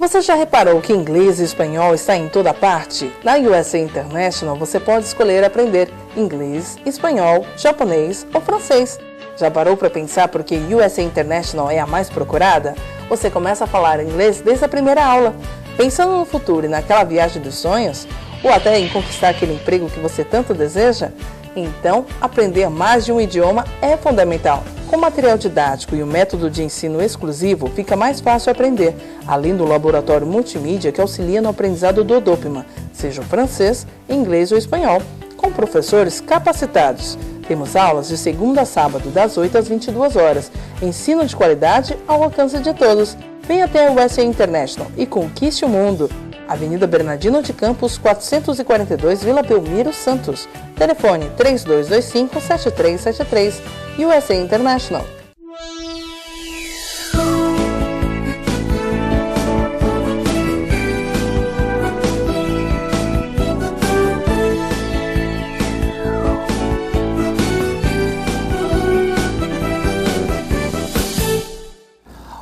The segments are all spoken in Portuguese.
Você já reparou que inglês e espanhol está em toda parte? Na USA International você pode escolher aprender inglês, espanhol, japonês ou francês. Já parou para pensar por que USA International é a mais procurada? Você começa a falar inglês desde a primeira aula. Pensando no futuro e naquela viagem dos sonhos? Ou até em conquistar aquele emprego que você tanto deseja? Então, aprender mais de um idioma é fundamental. Com material didático e o método de ensino exclusivo, fica mais fácil aprender, além do laboratório multimídia que auxilia no aprendizado do Dopima, seja o francês, inglês ou espanhol, com professores capacitados. Temos aulas de segunda a sábado, das 8 às 22 horas. Ensino de qualidade ao alcance de todos. Venha até a USA International e conquiste o mundo. Avenida Bernardino de Campos, 442, Vila Belmiro, Santos. Telefone 3225-7373. USA International.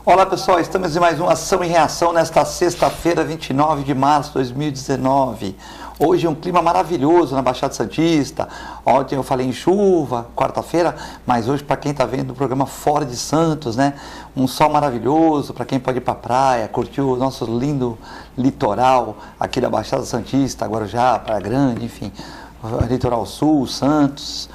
Olá pessoal, estamos em mais uma Ação e Reação nesta sexta-feira, 29 de março de 2019. Hoje um clima maravilhoso na Baixada Santista. Ontem eu falei em chuva, quarta-feira, mas hoje para quem está vendo o programa fora de Santos, né? Um sol maravilhoso para quem pode ir para a praia, curtir o nosso lindo litoral aqui da Baixada Santista, Guarujá, Praia Grande, enfim, litoral sul, Santos.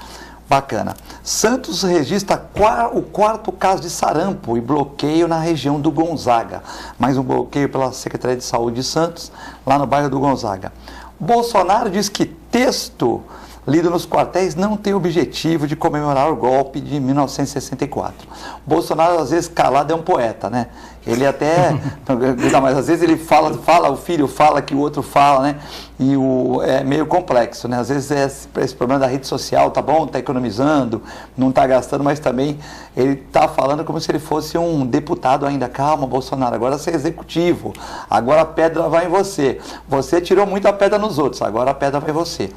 Bacana. Santos registra o quarto caso de sarampo e bloqueio na região do Gonzaga. Mais um bloqueio pela Secretaria de Saúde de Santos, lá no bairro do Gonzaga. Bolsonaro diz que texto lido nos quartéis não tem objetivo de comemorar o golpe de 1964. Bolsonaro, às vezes, calado é um poeta, né? Ele até, mas às vezes ele fala, o filho fala que o outro fala, né? E é meio complexo, né? Às vezes esse problema da rede social, tá bom, tá economizando, não tá gastando, mas também ele tá falando como se ele fosse um deputado ainda. Calma, Bolsonaro, agora você é executivo, agora a pedra vai em você. Você tirou muita pedra nos outros, agora a pedra vai em você.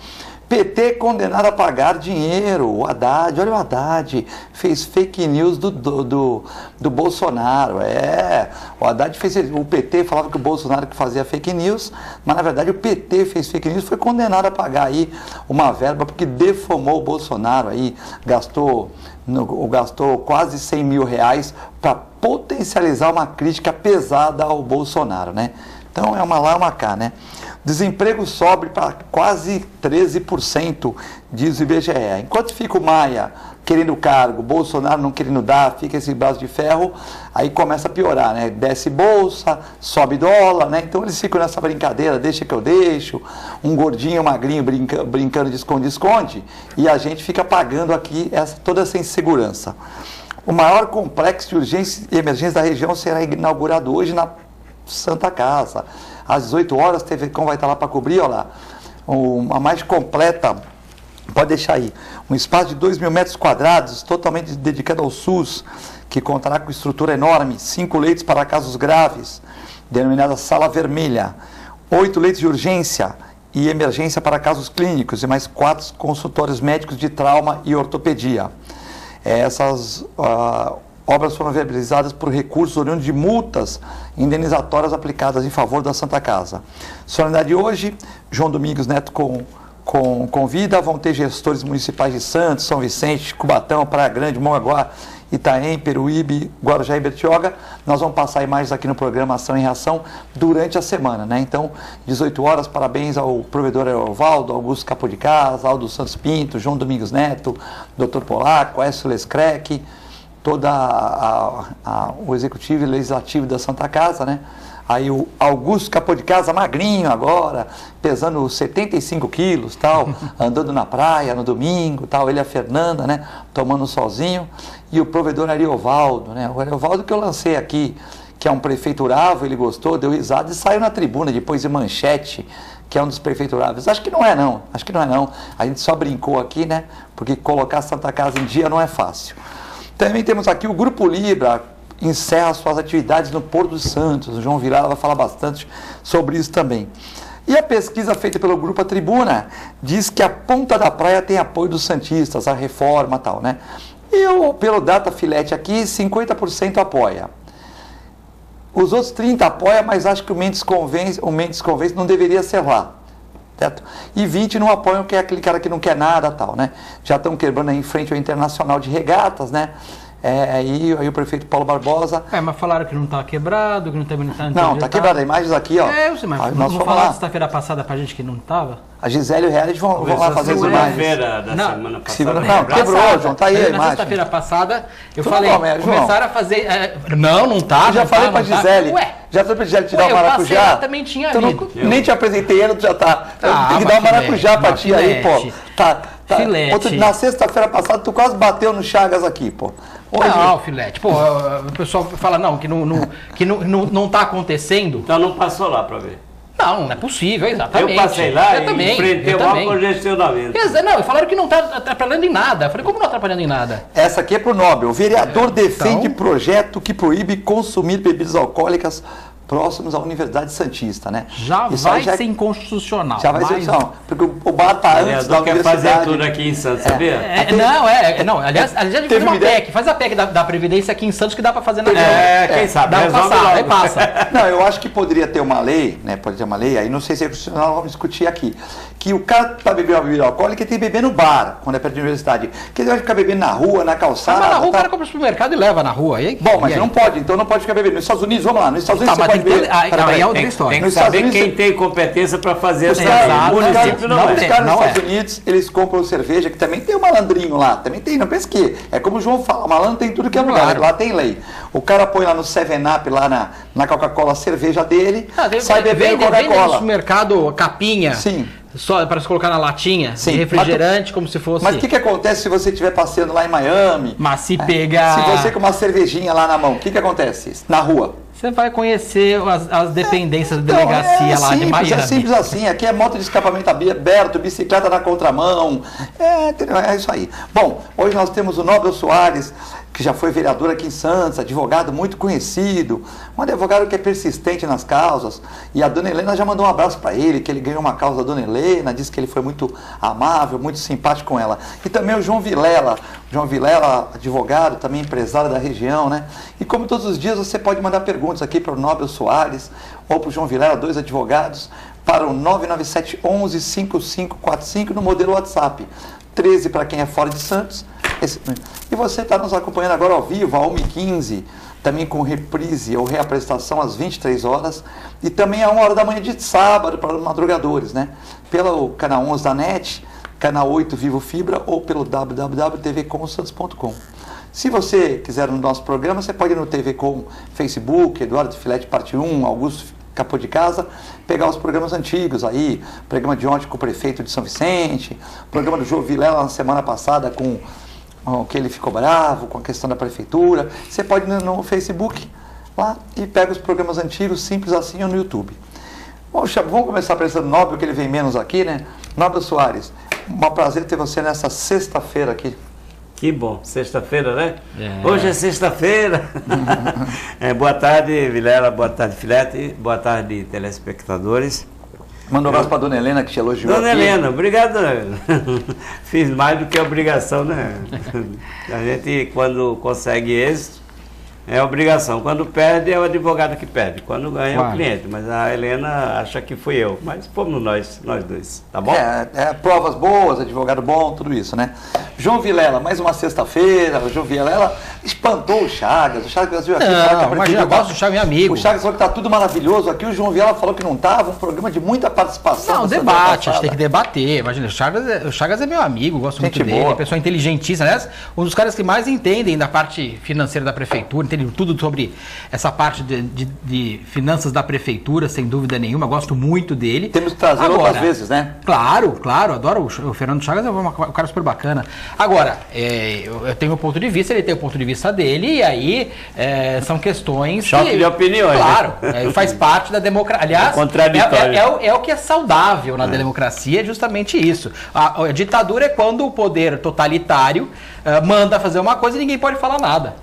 PT condenado a pagar dinheiro. O Haddad, olha o Haddad, fez fake news do Bolsonaro. O Haddad fez, o PT falava que o Bolsonaro que fazia fake news, mas na verdade o PT fez fake news, foi condenado a pagar aí uma verba porque defamou o Bolsonaro aí, gastou quase 100 mil reais para potencializar uma crítica pesada ao Bolsonaro, né? Então é uma lá, uma cá, né? Desemprego sobe para quase 13%, diz o IBGE. Enquanto fica o Maia querendo cargo, Bolsonaro não querendo dar, fica esse braço de ferro, aí começa a piorar, né? Desce bolsa, sobe dólar, né? Então eles ficam nessa brincadeira, deixa que eu deixo, um gordinho, um magrinho brincando de esconde-esconde, e a gente fica pagando aqui toda essa insegurança. O maior complexo de urgência e emergência da região será inaugurado hoje na Santa Casa. Às 18 horas, a TV Com vai estar lá para cobrir, olha lá, a mais completa, pode deixar aí, um espaço de 2.000 metros quadrados, totalmente dedicado ao SUS, que contará com estrutura enorme, 5 leitos para casos graves, denominada Sala Vermelha, 8 leitos de urgência e emergência para casos clínicos e mais 4 consultórios médicos de trauma e ortopedia. Essas obras foram viabilizadas por recursos oriundos de multas indenizatórias aplicadas em favor da Santa Casa. Solenidade hoje, João Domingos Neto convida, vão ter gestores municipais de Santos, São Vicente, Cubatão, Praia Grande, Mongaguá, Itaém, Peruíbe, Guarujá e Bertioga. Nós vamos passar imagens aqui no programa Ação e Reação durante a semana, né? Então, 18 horas, parabéns ao provedor Evaldo, Augusto Capo de Casa, Aldo Santos Pinto, João Domingos Neto, Dr. Polaco, Écio Lescrec, todo o executivo e legislativo da Santa Casa, né? Aí o Augusto Capô de Casa, magrinho agora, pesando 75 quilos, tal, andando na praia no domingo, tal, ele e a Fernanda, né? Tomando um solzinho. E o provedor Ariovaldo, né? O Ariovaldo que eu lancei aqui, que é um prefeiturável, ele gostou, deu risada e saiu na tribuna depois de Manchete, que é um dos prefeituráveis. Acho que não é não. A gente só brincou aqui, né? Porque colocar a Santa Casa em dia não é fácil. Também temos aqui o Grupo Libra, encerra suas atividades no Porto dos Santos. O João Vilela vai falar bastante sobre isso também. E a pesquisa feita pelo Grupo A Tribuna diz que a Ponta da Praia tem apoio dos santistas, a reforma e tal, né? E pelo Data Filete aqui, 50% apoia. Os outros 30 apoiam, mas acho que o Mendes convence não deveria ser lá. Certo? E 20 não apoiam, que é aquele cara que não quer nada, tal, né? Já estão quebrando aí em frente ao Internacional de Regatas, né? Aí o prefeito Paulo Barbosa... mas falaram que não está quebrado, que não está... Não, está quebrado. Imagens aqui, ó. Eu sei, mas não falaram sexta-feira passada pra gente que não estava? A Gisele e o Reality vão lá fazer as imagens. Segunda-feira da semana passada. Não, quebrou, João, tá aí a imagem. Na sexta-feira passada, eu falei, começaram a fazer... Não tá. Eu já falei pra Gisele. Já falei pra Gisele te dar uma maracujá. Ela também tinha vindo. Nem te apresentei ela, tu já tá. Tem que dar uma maracujá pra ti aí, pô. Tá. Filete. Na sexta-feira passada, tu quase bateu no Chagas aqui, pô. Hoje... Não, filete. Pô, o pessoal fala, que não tá acontecando. Então não passou lá pra ver. Não é possível, exatamente. Eu passei lá e enfrentei o maior congestionamento. Não, e falaram que não está atrapalhando em nada. Eu falei, como não atrapalhando em nada? Essa aqui é pro Nobel. O vereador defende projeto que proíbe consumir bebidas alcoólicas próximos à Universidade Santista, né? Já vai ser inconstitucional. Já vai ser inconstitucional. Porque o bar está antes da universidade. Quer fazer tudo aqui em Santos, sabia? Aliás, a gente faz uma PEC. Faz a PEC da Previdência aqui em Santos que dá para fazer na quem sabe? Dá para passar, aí passa. Não, eu acho que poderia ter uma lei, né? Pode ter uma lei, aí não sei se é constitucional, vamos discutir aqui. Que o cara para beber uma bebida alcoólica tem que beber no bar, quando é perto da universidade. Que ele vai ficar bebendo na rua, na calçada. Mas na rua o cara compra no supermercado e leva na rua. Bom, mas não pode, então não pode ficar bebendo. Nos Estados Unidos, vamos lá, nos Estados Unidos você pode beber. Aí é outra história. Tem que saber quem tem competência para fazer essa lei. O município não é. Os caras nos Estados Unidos, eles compram cerveja, que também tem um malandrinho lá. Também tem, não pensa que. É como o João fala, malandro tem tudo que é lugar. Lá tem lei. O cara põe lá no 7-Up, lá na Coca-Cola, a cerveja dele, sai bebendo Coca-Cola. No supermercado, capinha. Sim. Só para se colocar na latinha, sim, de refrigerante, como se fosse... Mas o que acontece se você estiver passeando lá em Miami? Mas se pegar... Se você com uma cervejinha lá na mão, o que acontece na rua? Você vai conhecer as dependências da delegacia lá de Miami. É simples assim. Aqui é moto de escapamento aberto, bicicleta na contramão. É isso aí. Bom, hoje nós temos o Nobel Soares, que já foi vereador aqui em Santos, advogado muito conhecido, um advogado que é persistente nas causas, e a dona Helena já mandou um abraço para ele, que ele ganhou uma causa da dona Helena, disse que ele foi muito amável, muito simpático com ela. E também o João Vilela, advogado, também empresário da região, né? E como todos os dias, você pode mandar perguntas aqui para o Nobel Soares, ou para o João Vilela, 2 advogados, para o 997 11 5545 no modelo WhatsApp, 13 para quem é fora de Santos. E você está nos acompanhando agora ao vivo, às 1h15, também com reprise ou reapresentação às 23 horas, e também à 1h da manhã de sábado para os madrugadores, né? Pelo canal 11 da NET, canal 8 Vivo Fibra ou pelo www.tvcomsantos.com. Se você quiser no nosso programa, você pode ir no TV Com Facebook, Eduardo Filete Parte 1, Augusto Capô de Casa, pegar os programas antigos aí, programa de ontem com o prefeito de São Vicente, programa do João Vilela na semana passada com que ele ficou bravo com a questão da prefeitura. Você pode ir no Facebook lá e pega os programas antigos, simples assim, ou no YouTube. Bom, vamos começar apresentando o Nobel, que ele vem menos aqui, né? Nobel Soares, um prazer ter você nessa sexta-feira aqui. Que bom, sexta-feira, né? Hoje é sexta-feira. Boa tarde, Vilela, boa tarde, Filete, boa tarde, telespectadores. Manda um abraço para a dona Helena, que te elogiou. Dona Helena, obrigado. Fiz mais do que obrigação, né? A gente, quando consegue êxito, é obrigação. Quando perde, é o advogado que perde. Quando ganha, é o cliente. Mas a Helena acha que fui eu. Mas fomos nós dois, tá bom? Provas boas, advogado bom, tudo isso, né? João Vilela, mais uma sexta-feira. O João Vilela espantou o Chagas. O Chagas veio aqui. Imagina, eu gosto do Chagas, meu amigo. O Chagas falou que tá tudo maravilhoso. Aqui o João Vilela falou que não estava. Um programa de muita participação. Não, debate, a gente tem que debater. Imagina, o Chagas é meu amigo, gosto muito dele. É pessoa inteligentíssima. Aliás, um dos caras que mais entendem da parte financeira da prefeitura, entende tudo sobre essa parte de finanças da prefeitura, sem dúvida nenhuma. Gosto muito dele. Temos que trazer outras vezes, né? Claro, adoro o Fernando Chagas, é um cara super bacana. Agora, eu tenho o ponto de vista, ele tem o ponto de vista dele, e aí são questões... Choque de opiniões. Claro, faz parte da democracia. Aliás, é o que é saudável na democracia, é justamente isso. A ditadura é quando o poder totalitário manda fazer uma coisa e ninguém pode falar nada.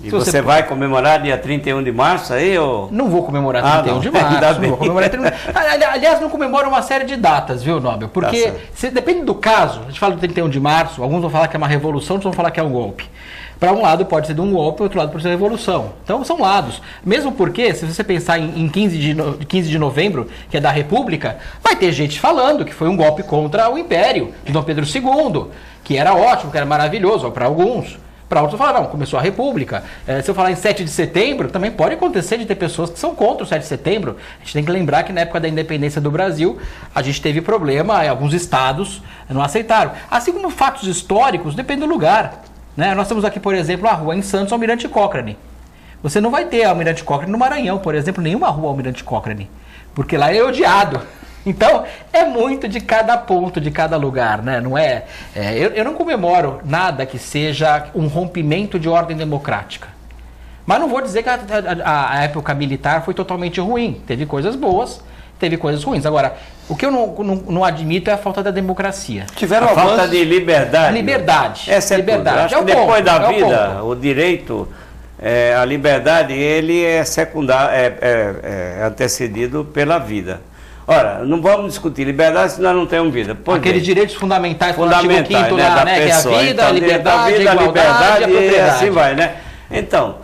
E você vai comemorar dia 31 de março aí? Ou... Não vou comemorar 31 de março. Não vou comemorar 31 de março. Aliás, não comemoro uma série de datas, viu, Nobel? Porque depende do caso. A gente fala do 31 de março, alguns vão falar que é uma revolução, outros vão falar que é um golpe. Para um lado pode ser de um golpe, para o outro lado pode ser revolução. Então são lados. Mesmo porque, se você pensar em 15 de novembro, que é da República, vai ter gente falando que foi um golpe contra o Império, de Dom Pedro II, que era ótimo, que era maravilhoso, para alguns. Para outros falaram, não, começou a República. Se eu falar em 7 de setembro, também pode acontecer de ter pessoas que são contra o 7 de setembro. A gente tem que lembrar que na época da independência do Brasil, a gente teve problema, alguns estados não aceitaram. Assim como fatos históricos, depende do lugar. Né? Nós temos aqui, por exemplo, a rua em Santos, Almirante Cochrane. Você não vai ter Almirante Cochrane no Maranhão, por exemplo, nenhuma rua Almirante Cochrane, porque lá é odiado. Então, é muito de cada ponto, de cada lugar, né? Não eu não comemoro nada que seja um rompimento de ordem democrática. Mas não vou dizer que a época militar foi totalmente ruim. Teve coisas boas, teve coisas ruins. Agora, o que eu não admito é a falta da democracia. Tiveram a falta de liberdade. Liberdade. Essa é liberdade. Acho que depois da vida, o direito, a liberdade, ele é secundário, é antecedido pela vida. Ora, não vamos discutir liberdade se nós não temos vida. Aqueles direitos fundamentais, do artigo 5º lá, né, que é a vida, então, a liberdade, a igualdade e a propriedade. E assim vai, né? Então,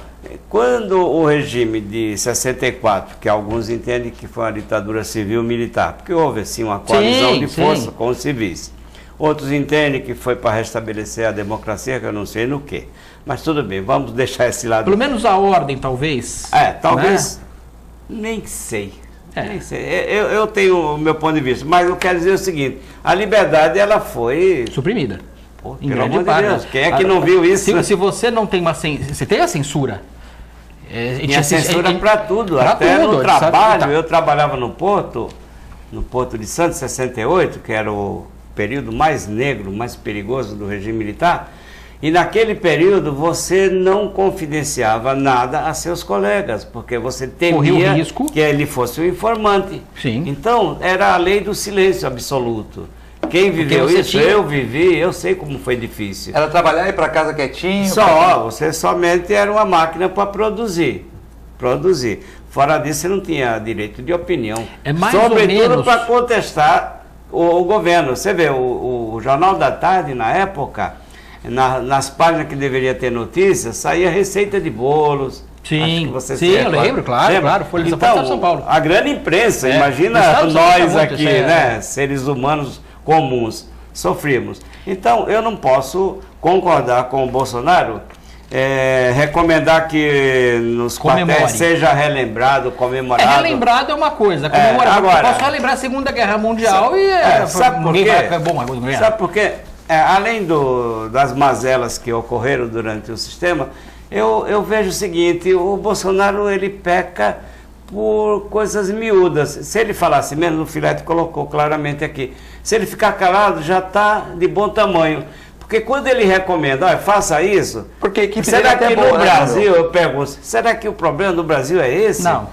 quando o regime de 64, que alguns entendem que foi uma ditadura civil-militar, porque houve, assim, uma coalizão de força com os civis. Outros entendem que foi para restabelecer a democracia, que eu não sei no quê. Mas tudo bem, vamos deixar esse lado. Pelo menos a ordem, talvez. Talvez. Né? Nem sei. Eu tenho o meu ponto de vista, mas eu quero dizer o seguinte: a liberdade ela foi suprimida. Pelo amor de Deus, quem é que não viu isso? Se você não tem você tem a censura. Tinha censura para tudo, até tudo, no trabalho. Eu trabalhava no Porto de Santos, 68, que era o período mais negro, mais perigoso do regime militar. E naquele período você não confidenciava nada a seus colegas, porque você temia que ele fosse um informante. Sim. Então, era a lei do silêncio absoluto. Quem viveu isso, eu vivi, eu sei como foi difícil. Era trabalhar e ir para casa quietinho? Você somente era uma máquina para produzir. Fora disso, você não tinha direito de opinião. Sobretudo para contestar o governo. Você vê, o Jornal da Tarde, na época... nas páginas que deveria ter notícias, saía receita de bolos. Sim, eu lembro, claro. Folha de São Paulo. A grande imprensa, imagina nós aqui, né, seres humanos comuns, sofrimos. Então, eu não posso concordar com o Bolsonaro, recomendar que nos quartéis seja relembrado, comemorado. Relembrado é uma coisa, agora, eu posso relembrar a Segunda Guerra Mundial sabe por quê? Sabe por quê? Além das mazelas que ocorreram durante o sistema, eu vejo o seguinte: o Bolsonaro ele peca por coisas miúdas. Se ele falasse menos, o Filete colocou claramente aqui, se ele ficar calado já está de bom tamanho. Porque quando ele recomenda, faça isso, porque será que no Brasil, eu pergunto, será que o problema do Brasil é esse? Não.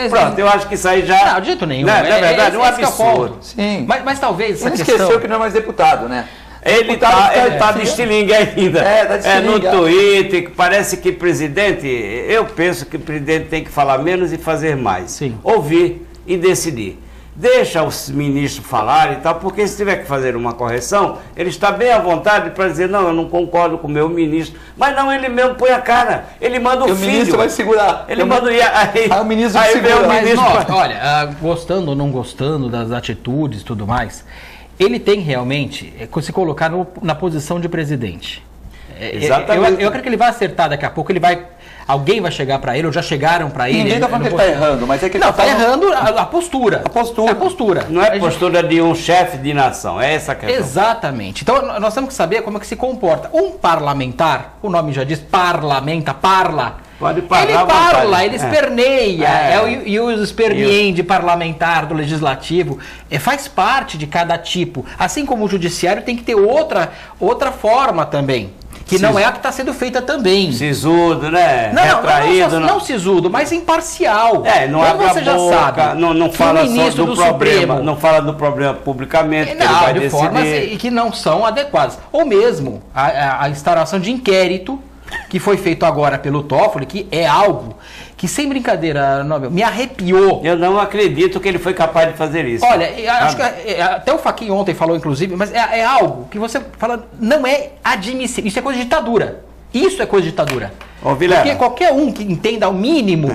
Pronto, eu acho que isso aí já... Não, de jeito nenhum. Não é verdade, um absurdo. Sim. Mas talvez ele esqueceu que não é mais deputado, né? Ele tá de estilingue ainda. No Twitter, parece que presidente, eu penso que o presidente tem que falar menos e fazer mais. Sim. Ouvir e decidir. Deixa os ministros falarem e tal, porque se tiver que fazer uma correção, ele está bem à vontade para dizer, não, eu não concordo com o meu ministro. Mas não, ele mesmo põe a cara. Ele manda o filho. O ministro vai segurar. Ele manda o ministro segura. Olha, gostando ou não gostando das atitudes e tudo mais, ele tem realmente se colocar na posição de presidente. Exatamente. Eu acredito que ele vai acertar daqui a pouco, alguém vai chegar para ele, ou já chegaram para ele. Ninguém está falando que ele está errando, mas é que ele está errando a postura. A postura. Não é a postura de um chefe de nação, é essa a questão. Exatamente. Então nós temos que saber como é que se comporta. Um parlamentar, o nome já diz, parla. Pode parar, ele parla, ele esperneia, e o esperniende parlamentar do legislativo faz parte de cada tipo. Assim como o judiciário tem que ter outra forma também. Que não é a que está sendo feita também. Sisudo, né? Retraído. Não sisudo, mas imparcial. Não abre a boca, já sabe, não fala só do problema. Não fala do problema publicamente. Não, de formas que não são adequadas. Ou mesmo a instauração de inquérito, que foi feito agora pelo Toffoli, que é algo que, sem brincadeira, Nobel, me arrepiou. Eu não acredito que ele foi capaz de fazer isso. Olha, acho que até o Fachin ontem falou, inclusive, mas é algo que você fala, não é admissível. Isso é coisa de ditadura. Isso é coisa de ditadura. Ô, Vilela. Porque qualquer um que entenda ao mínimo,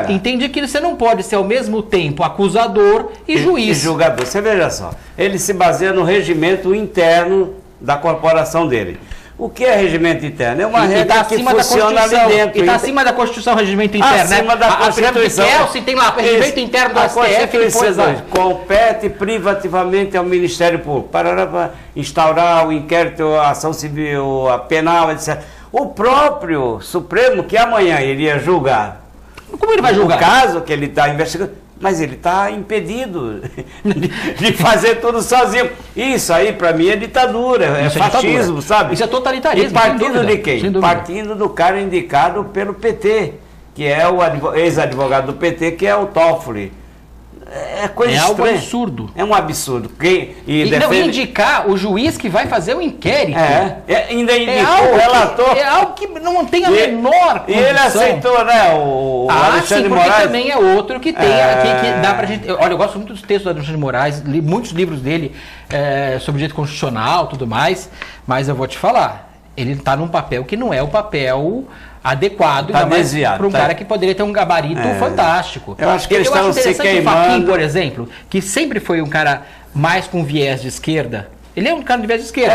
entende que você não pode ser ao mesmo tempo acusador e juiz. E julgador. Você veja só, ele se baseia no regimento interno da corporação dele. O que é regimento interno? É uma regra que funciona ali dentro. E está acima da Constituição, regimento interno. Acima da Constituição. A tem lá, regimento interno do STF. Compete privativamente ao Ministério Público para instaurar o inquérito, a ação civil, a penal, etc. O próprio Supremo, que amanhã iria julgar. Como ele vai julgar? O caso que ele está investigando. Mas ele está impedido de fazer tudo sozinho. Isso aí, para mim, é ditadura, é fascismo, sabe? Isso é totalitarismo. E partindo de quem? Partindo do cara indicado pelo PT, que é o ex-advogado do PT, que é o Toffoli. É coisa estranha. É algo absurdo. É um absurdo. Não indicar o juiz que vai fazer o inquérito. Ainda indicou o relator. É algo que não tem a menor condição. E ele aceitou, né, o Alexandre Moraes. Porque também é outro que tem, que dá pra gente... Olha, eu gosto muito dos textos do Alexandre de Moraes, li muitos livros dele sobre direito constitucional e tudo mais, mas eu vou te falar, ele está num papel que não é o papel adequado, tá desviado, para um cara que poderia ter um gabarito fantástico. Eu acho que eles estão se queimando. O Fachin, por exemplo, que sempre foi um cara mais com viés de esquerda. Ele é um cara de viés de esquerda.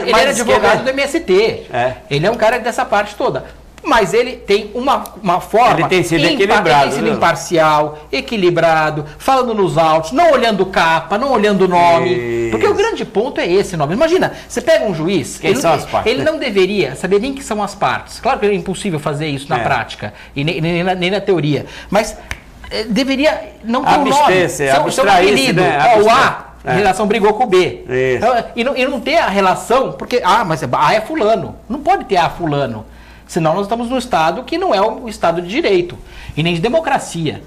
Ele era advogado do MST. Ele é um cara dessa parte toda. Mas ele tem uma forma... Ele tem sido equilibrado. Ele tem sido imparcial, equilibrado, falando nos autos, não olhando capa, não olhando nome. Isso. Porque o grande ponto é esse nome. Imagina, você pega um juiz... Ele não deveria saber nem que são as partes. Claro que é impossível fazer isso na prática, e nem na teoria. Mas deveria não ter um nome. São apelido. O A... A relação brigou com o B. Então, e não ter a relação, porque mas A é fulano. Não pode ter A fulano. Senão nós estamos num Estado que não é o Estado de direito e nem de democracia.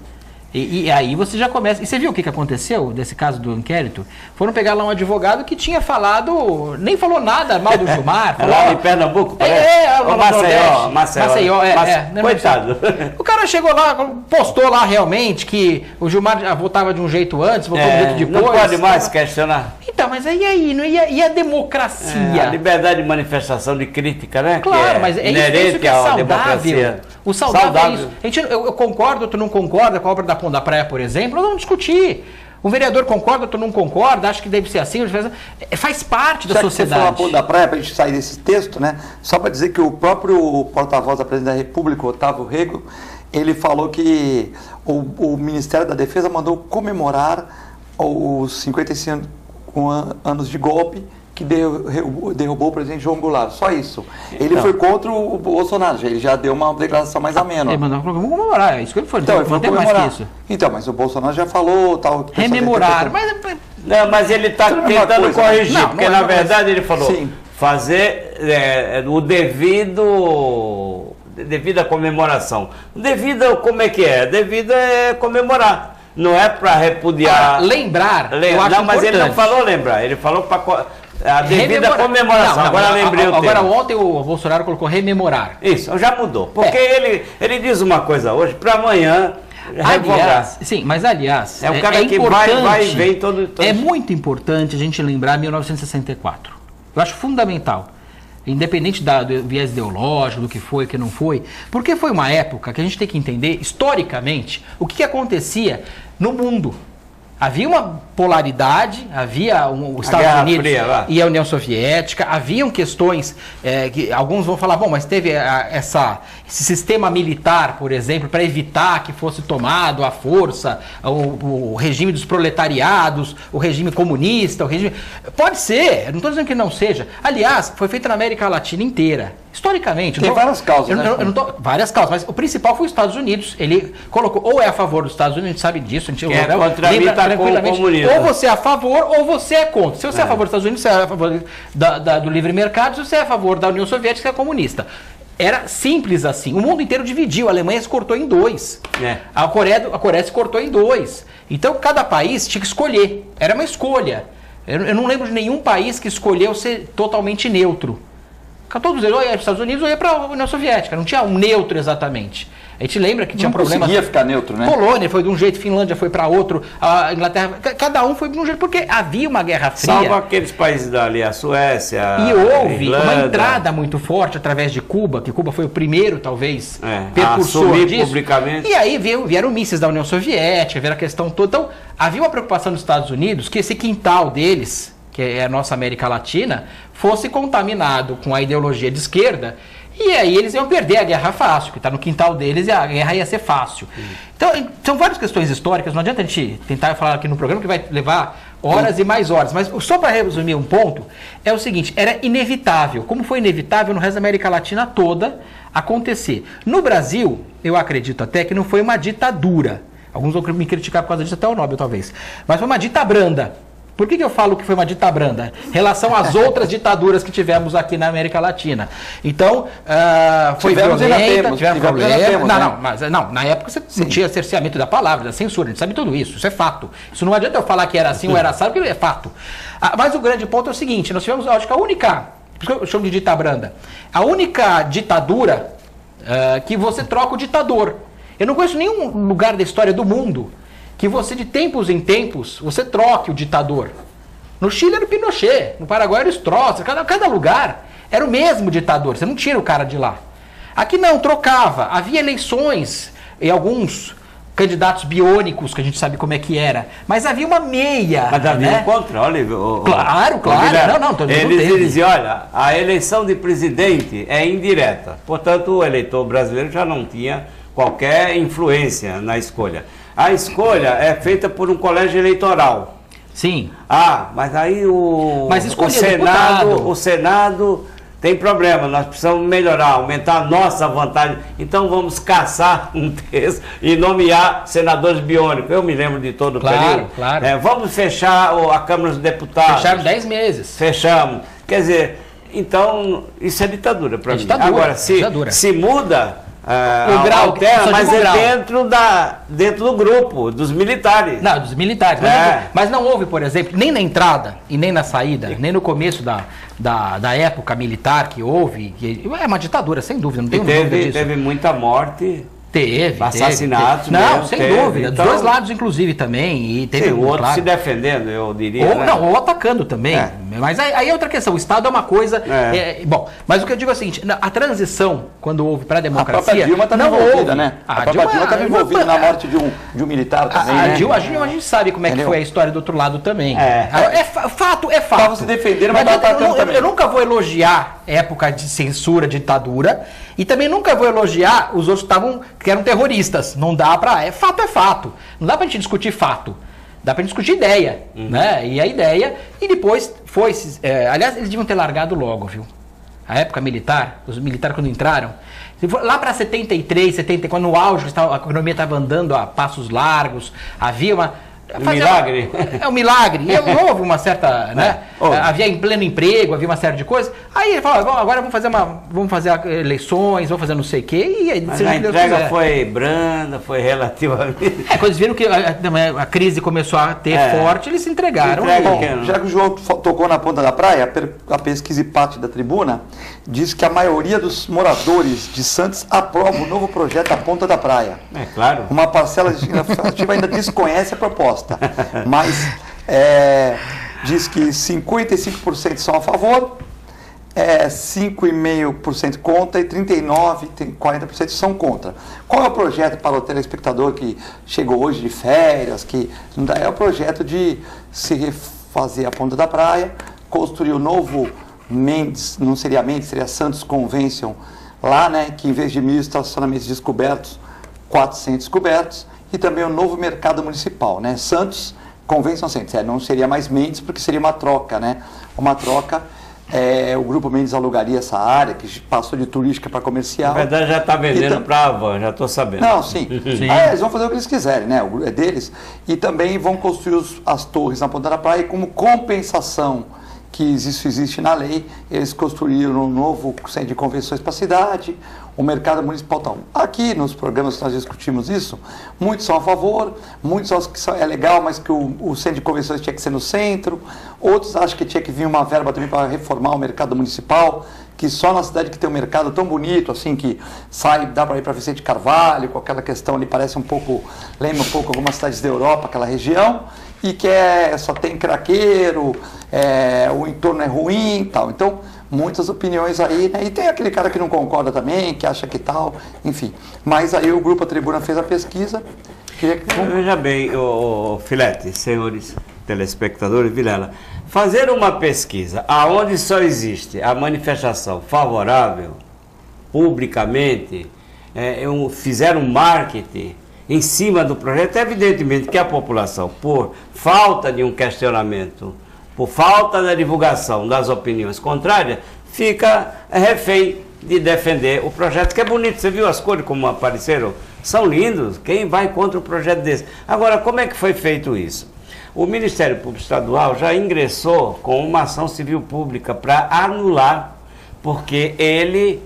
E aí você já começa... E você viu o que aconteceu desse caso do inquérito? Foram pegar lá um advogado que tinha falado... Nem falou nada mal do Gilmar. Falou, lá em Pernambuco, parece? Maceió. Coitado. O cara chegou lá, postou lá realmente que o Gilmar votava de um jeito antes, votou de um jeito depois. Não pode mais questionar. Então, mas aí, e a democracia? A liberdade de manifestação, de crítica, né? Claro, mas é isso que é saudável. O saudável é isso. Eu concordo, tu não concorda com a obra da Pão da Praia, por exemplo, não discutir. Um vereador concorda, tu não concorda, acha que deve ser assim, faz parte da sociedade. Você falou a Pão da Praia, para a gente sair desse texto, né? Só para dizer que o próprio porta-voz da Presidente da República, Otávio Rego, ele falou que o Ministério da Defesa mandou comemorar os 55 anos de golpe que derrubou o presidente João Goulart. Só isso. Ele foi contra o Bolsonaro. Ele já deu uma declaração mais amena. Ele mandou comemorar, é isso que ele foi. Então, ele foi comemorar. Então, mas o Bolsonaro já falou... Rememorar. Mas ele está tentando corrigir, porque na verdade ele falou fazer o devida comemoração. Devido, como é que é? Devido é comemorar. Não é para repudiar... Lembrar, eu acho não, mas importante. Ele não falou lembrar, ele falou para... A devida comemoração. Agora lembrei o termo. Agora ontem o Bolsonaro colocou rememorar. Isso, já mudou. Porque ele diz uma coisa hoje, para amanhã revogar. Sim, mas aliás, é o cara que vai e vem todo... É muito importante a gente lembrar 1964. Eu acho fundamental. Independente do viés ideológico, do que foi, que não foi. Porque foi uma época que a gente tem que entender, historicamente, o que acontecia no mundo. Havia uma polaridade, havia os Estados Unidos e a União Soviética, haviam questões que alguns vão falar, bom, mas teve esse sistema militar, por exemplo, para evitar que fosse tomado à força o regime dos proletariados, o regime comunista, o regime... Pode ser, não estou dizendo que não seja. Aliás, foi feito na América Latina inteira. Historicamente. Tem várias causas, várias causas, mas o principal foi os Estados Unidos. Ele colocou, ou é a favor dos Estados Unidos, a gente sabe disso, a gente tranquilamente. Ou você é a favor ou você é contra. Se você é a favor dos Estados Unidos, você é a favor do livre mercado. Se você é a favor da União Soviética, você é comunista. Era simples assim. O mundo inteiro dividiu. A Alemanha se cortou em dois. A Coreia se cortou em dois. Então, cada país tinha que escolher. Era uma escolha. Eu não lembro de nenhum país que escolheu ser totalmente neutro. Todos eles ou ia para os Estados Unidos ou ia para a União Soviética. Não tinha um neutro exatamente. A gente lembra que tinha problemas. Não conseguia ficar neutro, né? Polônia foi de um jeito, Finlândia foi para outro, a Inglaterra, cada um foi de um jeito, porque havia uma guerra fria. Salvo aqueles países dali, a Suécia, e houve Irlanda, uma entrada muito forte através de Cuba, que Cuba foi o primeiro, talvez, a percursor assumir disso. publicamente. E aí vieram mísseis da União Soviética, vieram a questão toda. Então, havia uma preocupação dos Estados Unidos que esse quintal deles, que é a nossa América Latina, fosse contaminado com a ideologia de esquerda. E aí eles iam perder a guerra fácil, que está no quintal deles e a guerra ia ser fácil. Então, são várias questões históricas, não adianta a gente tentar falar aqui no programa que vai levar horas e mais horas. Mas só para resumir um ponto, é o seguinte, era inevitável, como foi inevitável no resto da América Latina toda acontecer. No Brasil, eu acredito até que não foi uma ditadura. Alguns vão me criticar por causa disso, até o Nobel talvez. Mas foi uma dita branda. Por que eu falo que foi uma dita branda? Em relação às outras ditaduras que tivemos aqui na América Latina. Então, foi violenta, tivemos problemas. Não, na época você não tinha cerceamento da palavra, da censura, a gente sabe tudo isso, isso é fato. Isso não adianta eu falar que era assim ou era assado, porque é fato. Mas o grande ponto é o seguinte, nós tivemos, acho que a única, por isso que eu chamo de dita branda, a única ditadura que você troca o ditador. Eu não conheço nenhum lugar da história do mundo que você, de tempos em tempos, você troque o ditador. No Chile era o Pinochet, no Paraguai era o Stroessner, cada lugar era o mesmo ditador, você não tira o cara de lá. Aqui não, trocava, havia eleições e alguns candidatos biônicos, que a gente sabe como é que era, mas havia uma meia. Mas havia um controle. Claro. Eles diziam, olha, a eleição de presidente é indireta, portanto o eleitor brasileiro já não tinha qualquer influência na escolha. A escolha é feita por um colégio eleitoral. Sim. Mas aí o Senado tem problema, nós precisamos melhorar, aumentar a nossa vantagem. Então vamos caçar um texto e nomear senadores biônicos. Eu me lembro de todo o período. Claro. Vamos fechar a Câmara dos Deputados. Fecharam 10 meses. Fechamos. Quer dizer, então isso é ditadura para mim. Agora, se muda... o grau altera, mas dentro do grupo, dos militares. Não, dos militares. Mas não houve, por exemplo, nem na entrada e nem na saída, nem no começo da época militar que houve, é uma ditadura, sem dúvida, não tem dúvida disso. Teve muita morte. Teve. Assassinatos. Não, sem dúvida. Dos dois lados, inclusive, também. E teve o outro se defendendo, eu diria. Ou atacando também. Mas aí é outra questão. O Estado é uma coisa. Bom, mas o que eu digo é o seguinte: a transição, quando houve para a democracia. A própria Dilma estava envolvida, né? A própria Dilma estava envolvida na morte de um militar também. A gente sabe como é que foi a história do outro lado também. Fato. Estava se defendendo, mas estava atacando também. Eu nunca vou elogiar época de censura, ditadura. E também nunca vou elogiar os outros que eram terroristas. Não dá pra... Fato é fato. Não dá pra gente discutir fato. Dá pra gente discutir ideia. Né? E a ideia... E depois foi... aliás, eles deviam ter largado logo, viu? A época militar, os militares quando entraram... Lá para 73, 74, no auge, a economia estava andando a passos largos. Havia uma... milagre. É um milagre. E houve uma certa, né? Havia em pleno emprego, havia uma série de coisas. Aí ele falou, agora vamos fazer eleições, vamos fazer não sei o quê. E aí, mas a entrega foi branda, foi relativamente... Quando eles viram que a crise começou a ter forte, eles se entregaram. Já que o João tocou na ponta da praia, a pesquisa IPAT da Tribuna diz que a maioria dos moradores de Santos aprova o novo projeto da Ponta da Praia. É claro. Uma parcela legislativa ainda desconhece a proposta, mas diz que 55% são a favor, 5,5% contra e 40% são contra. Qual é o projeto para o telespectador que chegou hoje de férias? É o projeto de se refazer a Ponta da Praia, construir o novo Mendes, não seria Mendes, seria Santos Convention lá, né, que em vez de 1.000 estacionamentos descobertos, 400 cobertos, e também o novo mercado municipal, né, Santos Convention Center, não seria mais Mendes, porque seria uma troca, né, o Grupo Mendes alugaria essa área, que passou de turística para comercial. Na verdade já está vendendo para a Havan, já estou sabendo. Não, sim. Eles vão fazer o que eles quiserem, né, é deles, e também vão construir as torres na Ponta da Praia, e como compensação que isso existe na lei, eles construíram um novo centro de convenções para a cidade, o mercado municipal. Então, aqui nos programas que nós discutimos isso, muitos são a favor, muitos acham que é legal, mas que o centro de convenções tinha que ser no centro, outros acham que tinha que vir uma verba também para reformar o mercado municipal, que só na cidade que tem um mercado tão bonito, assim, que sai, dá para ir para Vicente Carvalho, com aquela questão ali, parece um pouco, lembra um pouco algumas cidades da Europa, aquela região, e que só tem craqueiro, o entorno é ruim e tal. Então, muitas opiniões aí, né? E tem aquele cara que não concorda também, que acha que tal, enfim. Mas aí o Grupo A Tribuna fez a pesquisa. Veja bem, Filete, senhores telespectadores, Vilela, fazer uma pesquisa aonde só existe a manifestação favorável, publicamente, fizeram um marketing em cima do projeto, evidentemente que a população, por falta de um questionamento, por falta da divulgação das opiniões contrárias, fica refém de defender o projeto, que é bonito. Você viu as cores como apareceram? São lindos. Quem vai contra um projeto desse? Agora, como é que foi feito isso? O Ministério Público Estadual já ingressou com uma ação civil pública para anular, porque ele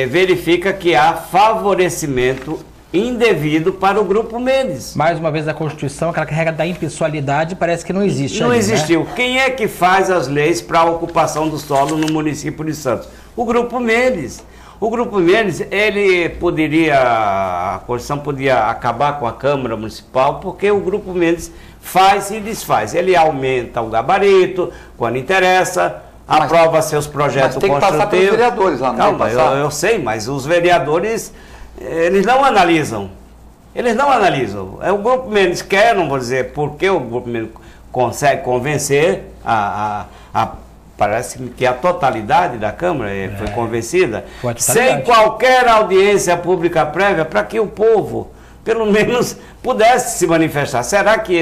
verifica que há favorecimento indevido para o Grupo Mendes. Mais uma vez, a Constituição, aquela regra da impessoalidade, parece que não existe. Não ali, existiu. Né? Quem é que faz as leis para a ocupação do solo no município de Santos? O Grupo Mendes. O Grupo Mendes, a Constituição podia acabar com a Câmara Municipal, porque o Grupo Mendes faz e desfaz. Ele aumenta o gabarito, quando interessa, aprova seus projetos construtivos. Mas tem que passar pelos vereadores lá, não tem que passar? Eu sei, mas os vereadores, eles não analisam. Eles não analisam. O Grupo Mendes quer, não vou dizer porque o Grupo Mendes consegue convencer parece que a totalidade da Câmara foi convencida, sem qualquer audiência pública prévia, para que o povo, pelo menos, pudesse se manifestar. Será que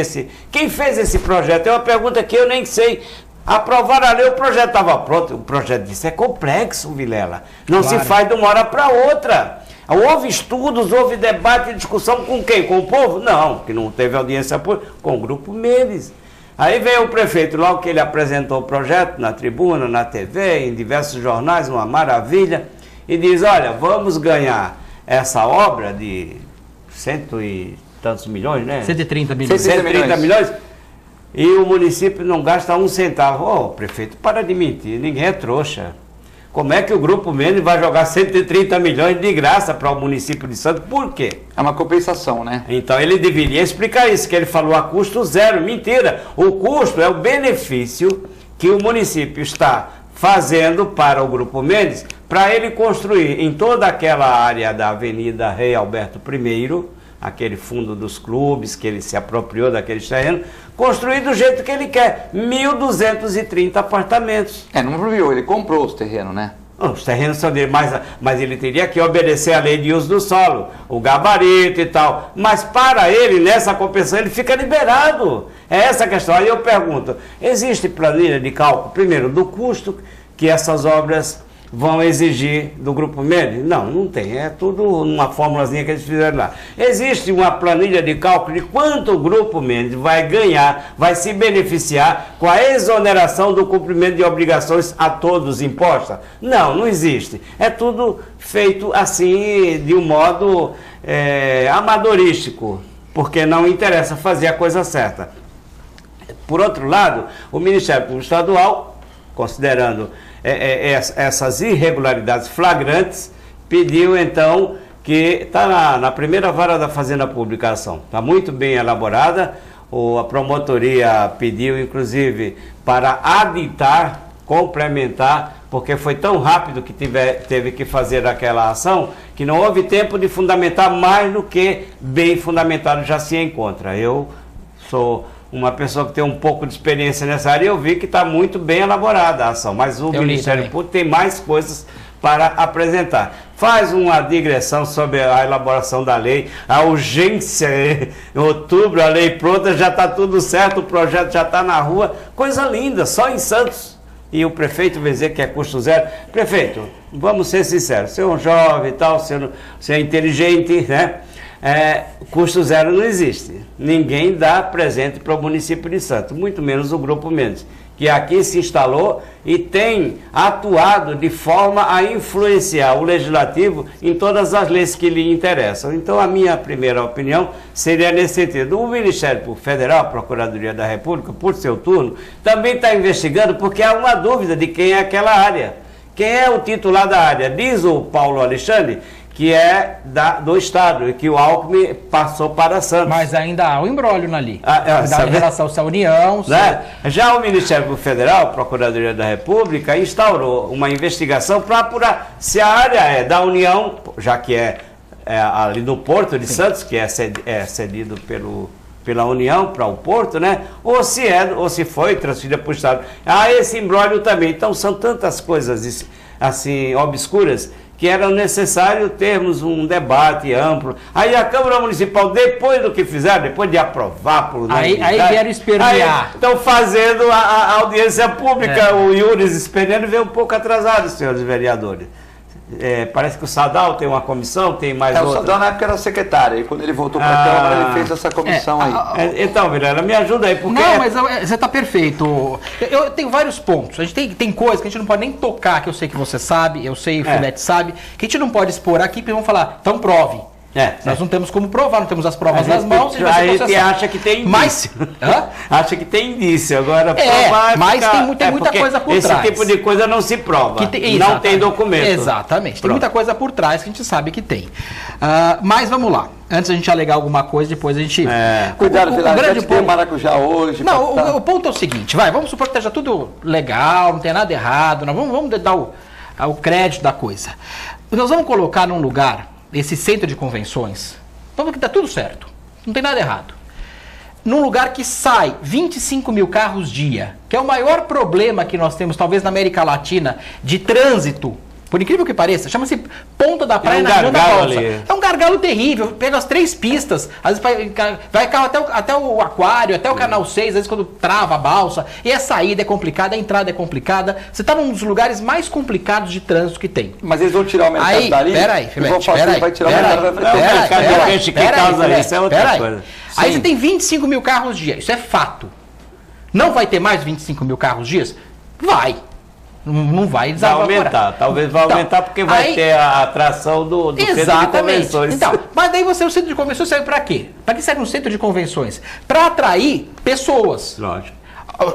quem fez esse projeto? É uma pergunta que eu nem sei. Aprovaram a lei, o projeto estava pronto. O projeto disse, é complexo, Vilela. Não se faz de uma hora para outra. Houve estudos, houve debate e discussão com quem? Com o povo? Não, que não teve audiência pública, com o Grupo Mendes. Aí veio o prefeito, logo que ele apresentou o projeto na tribuna, na TV, em diversos jornais, uma maravilha, e diz, olha, vamos ganhar essa obra de cento e tantos milhões, né? 130 milhões. 130 milhões. E o município não gasta um centavo. Prefeito, para de mentir, ninguém é trouxa. Como é que o Grupo Mendes vai jogar 130 milhões de graça para o município de Santos? Por quê? É uma compensação, né? Então ele deveria explicar isso, que ele falou a custo zero. Mentira! O custo é o benefício que o município está fazendo para o Grupo Mendes, para ele construir em toda aquela área da Avenida Rei Alberto I, aquele fundo dos clubes, que ele se apropriou daquele terreno, construir do jeito que ele quer, 1.230 apartamentos. Não apropriou, ele comprou os terrenos, né? Os terrenos são dele, mas ele teria que obedecer à lei de uso do solo, o gabarito e tal. Mas para ele, nessa compensação, ele fica liberado. É essa a questão. Aí eu pergunto, existe planilha de cálculo, primeiro, do custo que essas obras vão exigir do Grupo Mendes? Não, não tem. É tudo uma formulazinha que eles fizeram lá. Existe uma planilha de cálculo de quanto o Grupo Mendes vai ganhar, vai se beneficiar com a exoneração do cumprimento de obrigações a todos impostas? Não, não existe. É tudo feito assim, de um modo amadorístico, porque não interessa fazer a coisa certa. Por outro lado, o Ministério Público Estadual, considerando essas irregularidades flagrantes, pediu então que está na primeira vara da Fazenda Pública a ação, está muito bem elaborada. A promotoria pediu inclusive para aditar, complementar, porque foi tão rápido que teve que fazer aquela ação, que não houve tempo de fundamentar mais do que bem fundamentado já se encontra. Eu sou uma pessoa que tem um pouco de experiência nessa área, eu vi que está muito bem elaborada a ação, mas o Ministério Público tem mais coisas para apresentar. Faz uma digressão sobre a elaboração da lei, a urgência, em outubro a lei pronta, já está tudo certo, o projeto já está na rua, coisa linda, só em Santos. E o prefeito vai dizer que é custo zero. Prefeito, vamos ser sinceros, você é um jovem e tal, você é inteligente, né? Custo zero não existe. Ninguém dá presente para o município de Santos, muito menos o Grupo Mendes, que aqui se instalou e tem atuado de forma a influenciar o legislativo em todas as leis que lhe interessam. Então, a minha primeira opinião seria nesse sentido. O Ministério Público Federal, a Procuradoria da República, por seu turno, também está investigando, porque há uma dúvida de quem é aquela área. Quem é o titular da área? Diz o Paulo Alexandre que é do Estado, e que o Alckmin passou para Santos. Mas ainda há o imbróglio ali. Em relação à União. Né? Já o Ministério Federal, a Procuradoria da República, instaurou uma investigação para apurar se a área é da União, já que é ali no Porto de Santos, que é cedido pela União para o Porto, né? Ou se foi transferida para o Estado. Há esse imbróglio também. Então são tantas coisas assim obscuras que era necessário termos um debate amplo. Aí a Câmara Municipal, depois do que fizeram, depois de aprovar por unanimidade, aí vieram espernear. Estão fazendo a audiência pública. O Iures esperneando veio um pouco atrasado, senhores vereadores. Parece que o Sadal tem uma comissão, tem mais outra. O Sadal na época era secretário, e quando ele voltou para a Câmara, ele fez essa comissão aí. Então, Vilela, me ajuda aí, porque... Não, mas você está perfeito. Eu tenho vários pontos. A gente tem coisas que a gente não pode nem tocar, que eu sei que você sabe, eu sei, o Filete sabe, que a gente não pode expor aqui, porque vamos falar, então prove. Nós não temos como provar, não temos as provas nas mãos. A gente acha que tem indício. Acha que tem indício. Agora, provar mas tem muita coisa por trás. Esse tipo de coisa não se prova. Não tem documento. Exatamente. Tem muita coisa por trás que a gente sabe que tem. Mas vamos lá. Antes a gente alegar alguma coisa, depois a gente... Cuidado, o grande ponto... tem maracujá hoje. Não, o ponto é o seguinte. Vamos supor que esteja tudo legal, não tem nada errado. Vamos dar o crédito da coisa. Nós vamos colocar num lugar... esse centro de convenções, vamos que está tudo certo, não tem nada errado. Num lugar que sai 25 mil carros dia, que é o maior problema que nós temos, talvez na América Latina, de trânsito, por incrível que pareça, chama-se Ponta da Praia na João da Balsa. É um gargalo terrível, pega as 3 pistas, às vezes vai carro até o aquário, até o canal 6, às vezes quando trava a balsa, e a saída é complicada, a entrada é complicada. Você está num dos lugares mais complicados de trânsito que tem. Mas eles vão tirar o mercado dali? Peraí, vai tirar o mercado que causa isso, é outra coisa. Aí você tem 25 mil carros dia, isso é fato. Não vai ter mais 25 mil carros dias? Vai. Não vai aumentar, talvez vai aumentar porque vai ter a atração do centro de convenções. Então, mas daí o centro de convenções serve para quê? Para que serve um centro de convenções? Para atrair pessoas. Lógico.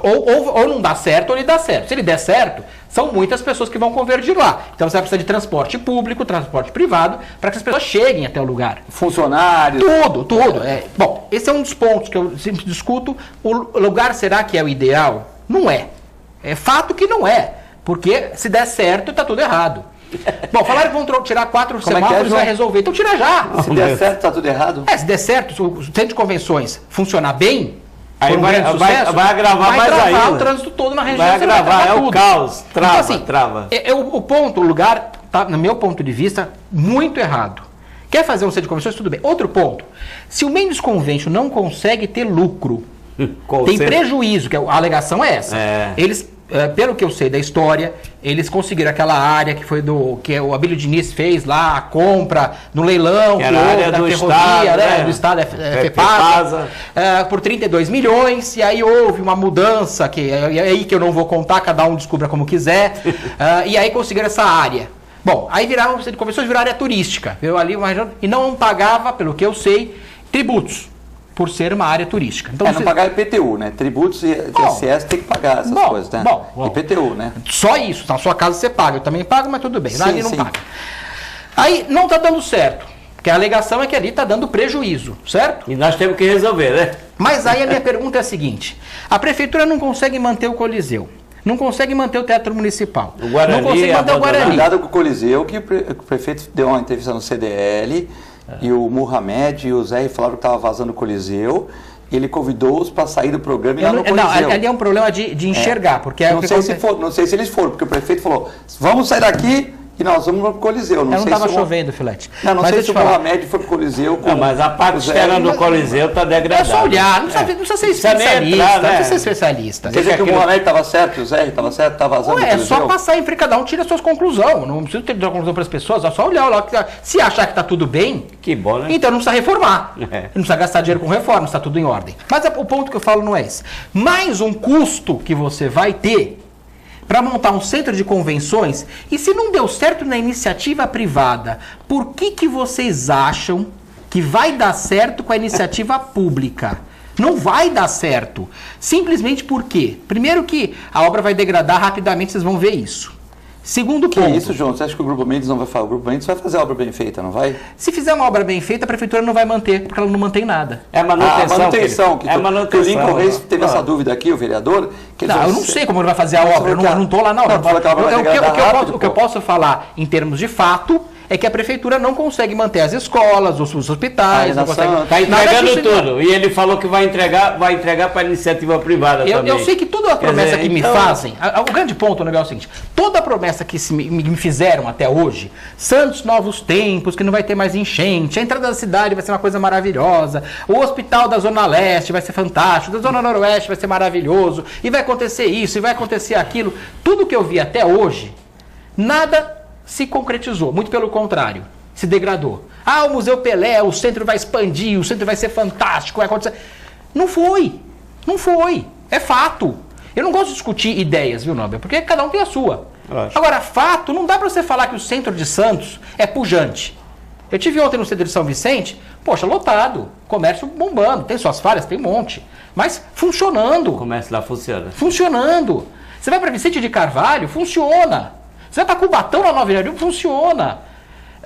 Ou não dá certo ou ele dá certo. Se ele der certo, são muitas pessoas que vão convergir lá. Então você vai precisar de transporte público, transporte privado, para que as pessoas cheguem até o lugar. Funcionários. Tudo. Bom, esse é um dos pontos que eu sempre discuto. O lugar será que é o ideal? Não é. É fato que não é. Porque se der certo, está tudo errado. Bom, falaram que vão tirar 4 semáforos e vai resolver. Então tira já. Se der certo, está tudo errado? Se der certo, se o centro de convenções funcionar bem, aí vai agravar mais ainda. Vai travar o trânsito todo na região. Vai agravar, o caos. Trava, então, assim, trava. O lugar, tá, no meu ponto de vista, muito errado. Quer fazer um centro de convenções? Tudo bem. Outro ponto. Se o Mendes Convention não consegue ter lucro, tem prejuízo, que a alegação é essa. Eles... pelo que eu sei da história, eles conseguiram aquela área que foi que o Abílio Diniz fez lá, a compra no leilão, que era a área da ferrovia, do Estado, FEPASA, por 32 milhões, e aí houve uma mudança, que é aí que eu não vou contar, cada um descubra como quiser, e aí conseguiram essa área. Bom, aí começou a virar área turística, e não pagava, pelo que eu sei, tributos. Por ser uma área turística. Então, não pagar IPTU, né? Tributos e ICS tem que pagar essas coisas, né? IPTU, né? Só isso. Na sua casa você paga. Eu também pago, mas tudo bem. Lá ali não paga. Aí não está dando certo. Porque a alegação é que ali está dando prejuízo, certo? E nós temos que resolver, né? Mas aí a minha pergunta é a seguinte. A prefeitura não consegue manter o Coliseu. Não consegue manter o Teatro Municipal. O Guarani, não consegue manter o Guarani. Cuidado com o Coliseu, que o prefeito deu uma entrevista no CDL... E o Mohamed e o Zé falaram que estava vazando o Coliseu. E ele convidou-os para sair do programa e ir lá no Coliseu. Não, ali é um problema de enxergar. Porque não sei se eles foram, porque o prefeito falou, vamos sair daqui e nós vamos no Coliseu. Não estava chovendo, Filete. Não sei se o Mohamed foi para o Coliseu. Mas a parte externa do Coliseu está degradada. É só olhar, não precisa ser especialista. Não precisa ser especialista. Quer dizer que o Mohamed estava certo, o Zé estava certo, estava vazando o Coliseu? É só passar em frente, cada um tira as suas conclusões. Não precisa ter conclusão para as pessoas, é só olhar lá. Se achar que está tudo bem, que bom, né? Então não precisa reformar. Não precisa gastar dinheiro com reforma, está tudo em ordem. Mas o ponto que eu falo não é esse. Mais um custo que você vai ter para montar um centro de convenções, e se não deu certo na iniciativa privada, por que vocês acham que vai dar certo com a iniciativa pública? Não vai dar certo. Simplesmente por quê? Primeiro que a obra vai degradar rapidamente, vocês vão ver isso. Segundo Que ponto. isso, João? Você acha que o Grupo Mendes não vai fazer? O Grupo Mendes vai fazer a obra bem feita, não vai? Se fizer uma obra bem feita, a prefeitura não vai manter, porque ela não mantém nada. É manutenção. Manutenção. É manutenção. Que o Lincoln Reis teve essa dúvida aqui, o vereador. Que Não, eu não sei como ele vai fazer a obra, eu não estou lá na obra. O que eu posso falar em termos de fato é que a prefeitura não consegue manter as escolas, os hospitais, não consegue... Está entregando tudo. E ele falou que vai entregar para a iniciativa privada também. Eu sei que toda a promessa que me fazem... O grande ponto, Nobel, é o seguinte. Toda a promessa que me fizeram até hoje, Santos Novos Tempos, que não vai ter mais enchente, a entrada da cidade vai ser uma coisa maravilhosa, o hospital da Zona Leste vai ser fantástico, da Zona Noroeste vai ser maravilhoso, e vai acontecer isso, e vai acontecer aquilo. Tudo que eu vi até hoje, nada se concretizou, muito pelo contrário, se degradou. O Museu Pelé, o centro vai expandir, o centro vai ser fantástico, vai acontecer. Não foi, é fato. Eu não gosto de discutir ideias, viu, Nobel, porque cada um tem a sua. Agora, fato, não dá para você falar que o centro de Santos é pujante. Eu tive ontem no centro de São Vicente, poxa, lotado, comércio bombando, tem suas falhas, tem um monte, mas funcionando. O comércio lá funciona. Funcionando. Você vai para Vicente de Carvalho, funciona. Você vai para Cubatão na Nova Iraúna, funciona.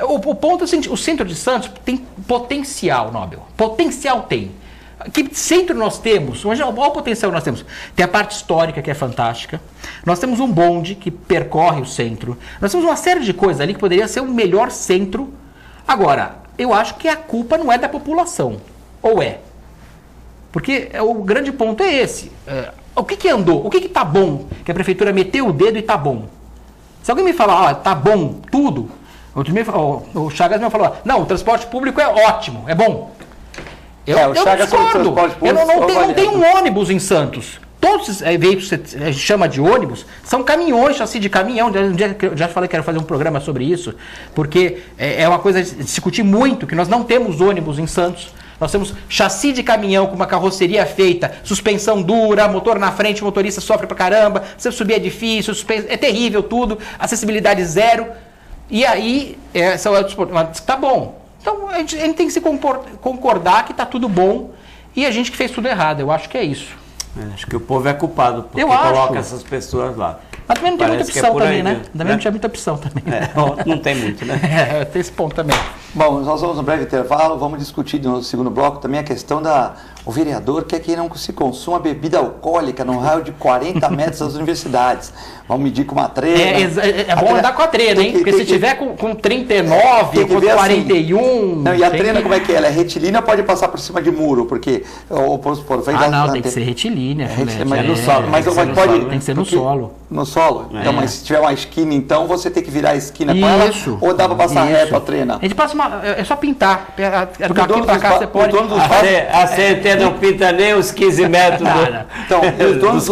O ponto é o seguinte, o centro de Santos tem potencial, Nobel. Potencial tem. Que centro nós temos? Olha o potencial que nós temos. Tem a parte histórica, que é fantástica. Nós temos um bonde que percorre o centro. Nós temos uma série de coisas ali que poderia ser o melhor centro. Agora, eu acho que a culpa não é da população. Ou é? Porque o grande ponto é esse. O que andou? O que está bom? Que a prefeitura meteu o dedo e está bom. Se alguém me falar, tá bom, tudo, o Chagas me falou, não, o transporte público é ótimo, é bom. Eu discordo. Não tem um ônibus em Santos. Todos esses veículos que você chama de ônibus são caminhões, chassi de caminhão. Um dia eu já falei que quero fazer um programa sobre isso, porque é uma coisa de discutir muito, que nós não temos ônibus em Santos. Nós temos chassi de caminhão com uma carroceria feita, suspensão dura, motor na frente, o motorista sofre pra caramba, você subir é difícil, é terrível tudo, acessibilidade zero. E aí, tá bom. Então a gente tem que se concordar que tá tudo bom e a gente que fez tudo errado. Eu acho que é isso. Acho que o povo é culpado porque coloca essas pessoas lá. Mas também não tem muita opção também, né? Também não tinha muita opção também. Não tem muito, né? Tem esse ponto também. Bom, nós vamos no breve intervalo, vamos discutir no segundo bloco também a questão o vereador quer que não se consuma bebida alcoólica no raio de 40 metros das universidades. Vamos medir com uma trena. É bom andar com a trena, hein? Porque se tiver com 39 ou com 41... Assim, não, e a trena como é que é? Ela é retilínea ou pode passar por cima de muro? Porque... tem que ser retilínea. Mas no solo. Tem que ser no solo. No solo? Então, mas se tiver uma esquina, então você tem que virar a esquina com ela? Ou dá para passar reto a trena? A gente passa é só pintar. Daqui para cá você pode... A CNT não pinta nem os 15 metros Então, os donos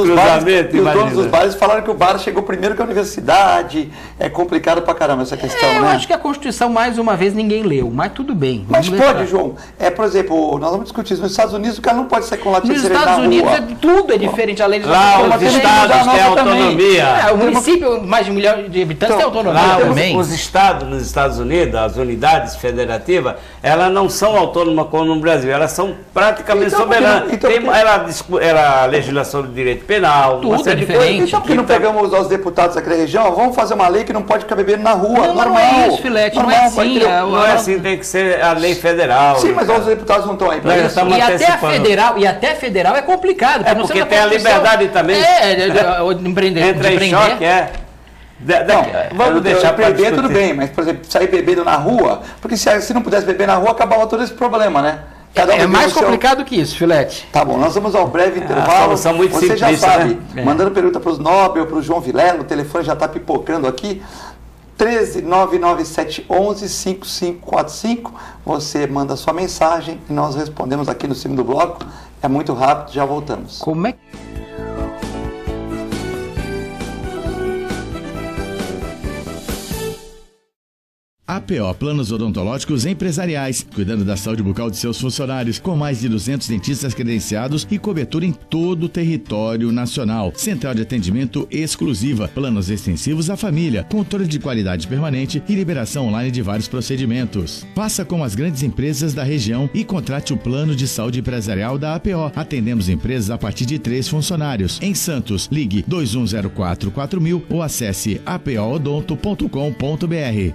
dos bares falaram que o bar chegou primeiro que a universidade. É complicado pra caramba essa questão, né? Eu acho que a Constituição, mais uma vez, ninguém leu. Mas tudo bem. Mas pode, João. Por exemplo, nós vamos discutir isso. Nos Estados Unidos, o cara não pode sair com latinha de cerveja na rua. Nos Estados Unidos, tudo é diferente. A lei de lá, os estados têm autonomia. O município, mais de 1 milhão de habitantes, tem autonomia também. Os estados, nos Estados Unidos, as unidades federativas, elas não são autônomas como no Brasil. Elas são praticamente soberanas. Ela legislação de direito penal, tudo é diferente. Então, por que não pegamos os deputados daquela região? Vamos fazer uma lei que não pode ficar bebendo na rua. Não é isso, Filete, não é assim. Não é assim, tem que ser a lei federal. Sim, mas os deputados não estão aí para isso. E até a federal é complicado. Porque tem a liberdade também. De empreender. Entra em choque, Vamos deixar para beber, tudo bem, mas, por exemplo, sair bebendo na rua, porque se não pudesse beber na rua, acabava todo esse problema, né? É mais complicado que isso, Filete. Tá bom, nós vamos ao breve intervalo. Muito você já sabe, né? Mandando pergunta para os Nobel, para o João Vilela, o telefone já está pipocando aqui. 13997115545. Você manda sua mensagem e nós respondemos aqui no segundo bloco. É muito rápido, já voltamos. Como é que... APO Planos Odontológicos Empresariais, cuidando da saúde bucal de seus funcionários, com mais de 200 dentistas credenciados e cobertura em todo o território nacional. Central de atendimento exclusiva, planos extensivos à família, controle de qualidade permanente e liberação online de vários procedimentos. Faça como as grandes empresas da região e contrate o plano de saúde empresarial da APO. Atendemos empresas a partir de 3 funcionários. Em Santos, ligue 2104-4000 ou acesse apoodonto.com.br.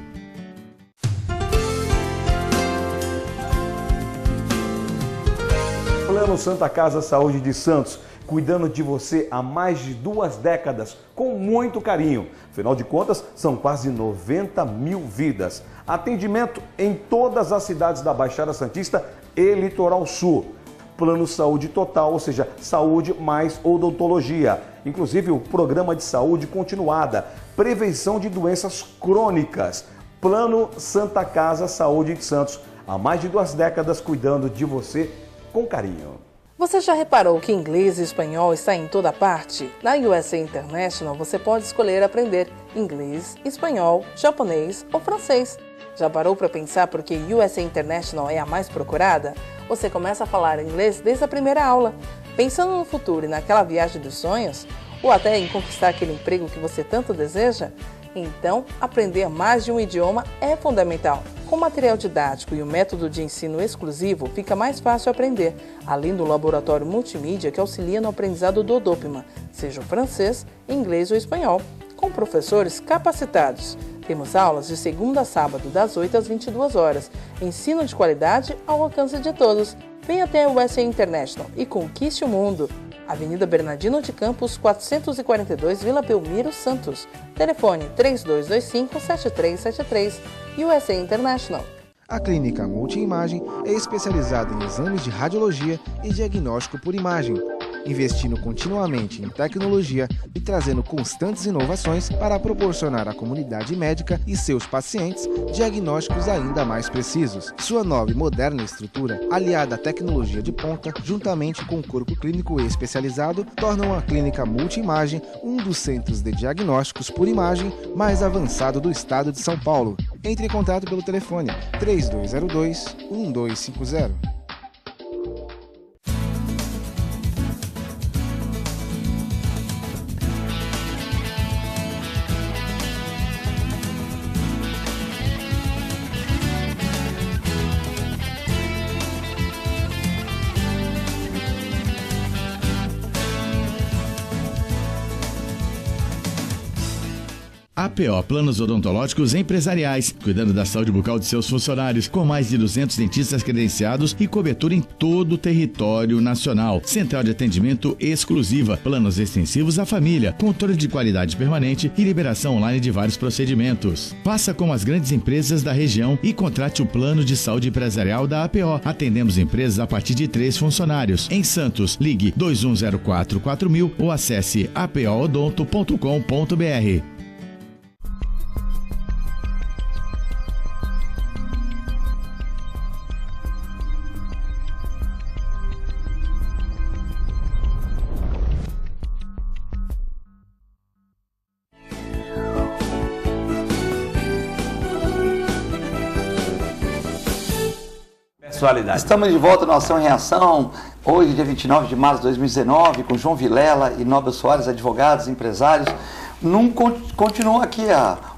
Plano Santa Casa Saúde de Santos, cuidando de você há mais de 2 décadas, com muito carinho. Afinal de contas, são quase 90 mil vidas. Atendimento em todas as cidades da Baixada Santista e Litoral Sul. Plano Saúde Total, ou seja, saúde mais odontologia. Inclusive o programa de saúde continuada, prevenção de doenças crônicas. Plano Santa Casa Saúde de Santos, há mais de 2 décadas cuidando de você com carinho. Você já reparou que inglês e espanhol está em toda parte? Na USA International você pode escolher aprender inglês, espanhol, japonês ou francês. Já parou para pensar por que USA International é a mais procurada? Você começa a falar inglês desde a primeira aula. Pensando no futuro e naquela viagem dos sonhos? Ou até em conquistar aquele emprego que você tanto deseja? Então, aprender mais de um idioma é fundamental. Com material didático e o método de ensino exclusivo, fica mais fácil aprender, além do laboratório multimídia que auxilia no aprendizado do Dopima, seja o francês, inglês ou espanhol, com professores capacitados. Temos aulas de segunda a sábado, das 8 às 22 horas. Ensino de qualidade ao alcance de todos. Venha até a USA International e conquiste o mundo. Avenida Bernardino de Campos, 442, Vila Belmiro, Santos. Telefone 3225-7373. USA International. A Clínica Multiimagem é especializada em exames de radiologia e diagnóstico por imagem, investindo continuamente em tecnologia e trazendo constantes inovações para proporcionar à comunidade médica e seus pacientes diagnósticos ainda mais precisos. Sua nova e moderna estrutura, aliada à tecnologia de ponta, juntamente com o corpo clínico especializado, tornam a Clínica Multiimagem um dos centros de diagnósticos por imagem mais avançado do estado de São Paulo. Entre em contato pelo telefone 3202-1250. APO Planos Odontológicos Empresariais, cuidando da saúde bucal de seus funcionários, com mais de 200 dentistas credenciados e cobertura em todo o território nacional. Central de atendimento exclusiva, planos extensivos à família, controle de qualidade permanente e liberação online de vários procedimentos. Faça como as grandes empresas da região e contrate o plano de saúde empresarial da APO. Atendemos empresas a partir de 3 funcionários. Em Santos, ligue 2104-4000 ou acesse apoodonto.com.br. Estamos de volta no Ação e Reação, hoje, dia 29 de março de 2019, com João Vilela e Nobel Soares, advogados, empresários. Continua aqui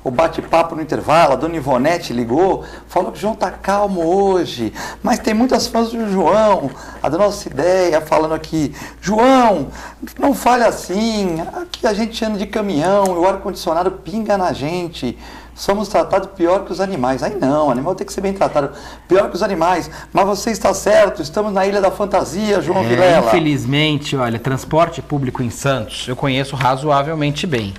o bate-papo no intervalo. A dona Ivonete ligou, falou que o João está calmo hoje, mas tem muitas fãs do João, a da nossa ideia, falando aqui: João, não fale assim, aqui a gente anda de caminhão e o ar-condicionado pinga na gente. Somos tratados pior que os animais. Aí não, o animal tem que ser bem tratado. Pior que os animais. Mas você está certo, estamos na Ilha da Fantasia, João Vilela. Infelizmente, olha, transporte público em Santos eu conheço razoavelmente bem.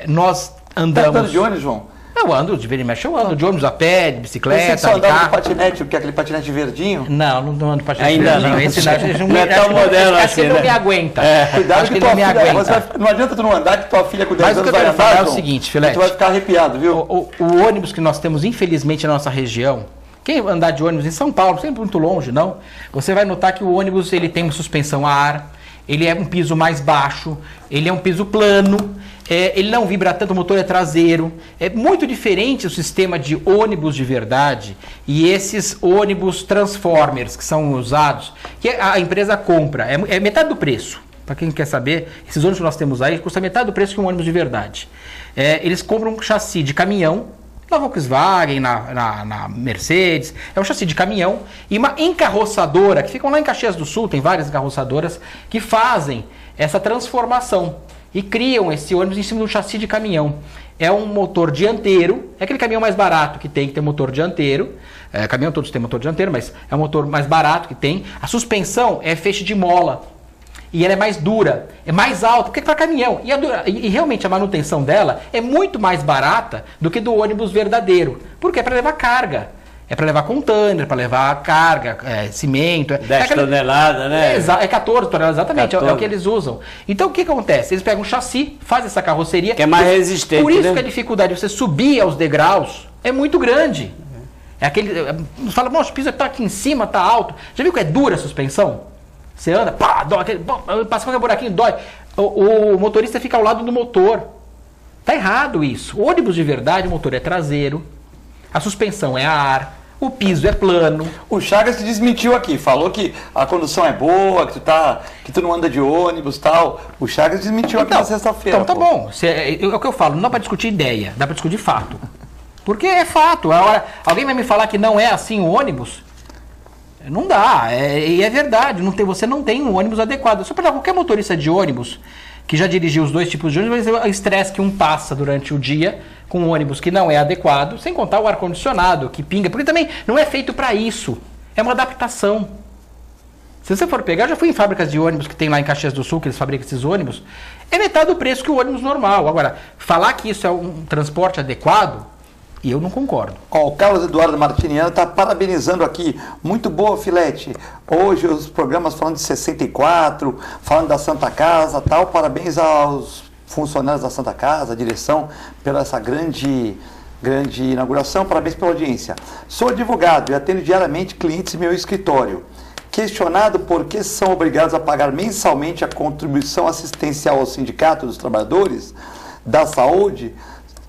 Nós andamos... Tá andando de ônibus, João? Eu ando, de vez em mexe eu ando de ônibus, a pé, de bicicleta, você só de carro. De patinete, que é aquele patinete verdinho? Não ando de patinete ainda verdinho. não. Esse não é tão moderno assim, acho que ele não me aguenta. Cuidado acho que ele não me aguenta. Não adianta tu não andar, que tua filha com 10 anos vai andar, falar é o João. seguinte, Filete. Tu vai ficar arrepiado, viu? O ônibus que nós temos, infelizmente, na nossa região, quem andar de ônibus em São Paulo, sempre muito longe, não, você vai notar que o ônibus ele tem uma suspensão a ar, ele é um piso mais baixo, ele é um piso plano, ele não vibra tanto, o motor é traseiro. É muito diferente o sistema de ônibus de verdade e esses ônibus Transformers que são usados, que a empresa compra, é metade do preço. Para quem quer saber, esses ônibus que nós temos aí custam metade do preço que um ônibus de verdade. Eles compram um chassi de caminhão, na Volkswagen, na Mercedes, é um chassi de caminhão e uma encarroçadora, que ficam lá em Caxias do Sul, tem várias encarroçadoras que fazem essa transformação e criam esse ônibus em cima de um chassi de caminhão. É um motor dianteiro, é aquele caminhão mais barato que tem que ter motor dianteiro, caminhão todos têm motor dianteiro, mas é o motor mais barato que tem. A suspensão é feixe de mola e ela é mais dura, é mais alta, porque é para caminhão. E realmente a manutenção dela é muito mais barata do que do ônibus verdadeiro, porque é para levar carga. É para levar container, para levar carga, cimento. 10 toneladas, né? É 14 toneladas, exatamente, 14. É o que eles usam. Então o que acontece? Eles pegam um chassi, fazem essa carroceria. Que é mais resistente, por isso, né? que a dificuldade de você subir aos degraus é muito grande. É aquele. Você fala, bom, o piso está aqui em cima, está alto. Já viu que é dura a suspensão? Você anda, pá, dói, passa qualquer buraquinho, dói. O motorista fica ao lado do motor. Tá errado isso. O ônibus de verdade, o motor é traseiro, a suspensão é a ar, o piso é plano. O Chagas se desmentiu aqui, falou que a condução é boa, que tu não anda de ônibus e tal. O Chagas desmentiu aqui na sexta-feira. Então tá bom. É o que eu falo, não dá para discutir ideia, dá para discutir fato. Porque é fato. Alguém vai me falar que não é assim o ônibus? Não dá, e é verdade, você não tem um ônibus adequado. Só para qualquer motorista de ônibus que já dirigiu os dois tipos de ônibus, vai ser o estresse que um passa durante o dia com um ônibus que não é adequado, sem contar o ar-condicionado que pinga, porque também não é feito para isso, é uma adaptação. Se você for pegar, eu já fui em fábricas de ônibus que tem lá em Caxias do Sul, que eles fabricam esses ônibus, é metade do preço que o ônibus normal. Agora, falar que isso é um transporte adequado, e eu não concordo. O Carlos Eduardo Martiniano está parabenizando aqui. Muito boa, Filete. Hoje os programas falando de 64, falando da Santa Casa, tal. Parabéns aos funcionários da Santa Casa, a direção, pela essa grande inauguração. Parabéns pela audiência. Sou advogado e atendo diariamente clientes em meu escritório. Questionado por que são obrigados a pagar mensalmente a contribuição assistencial ao Sindicato dos Trabalhadores da Saúde,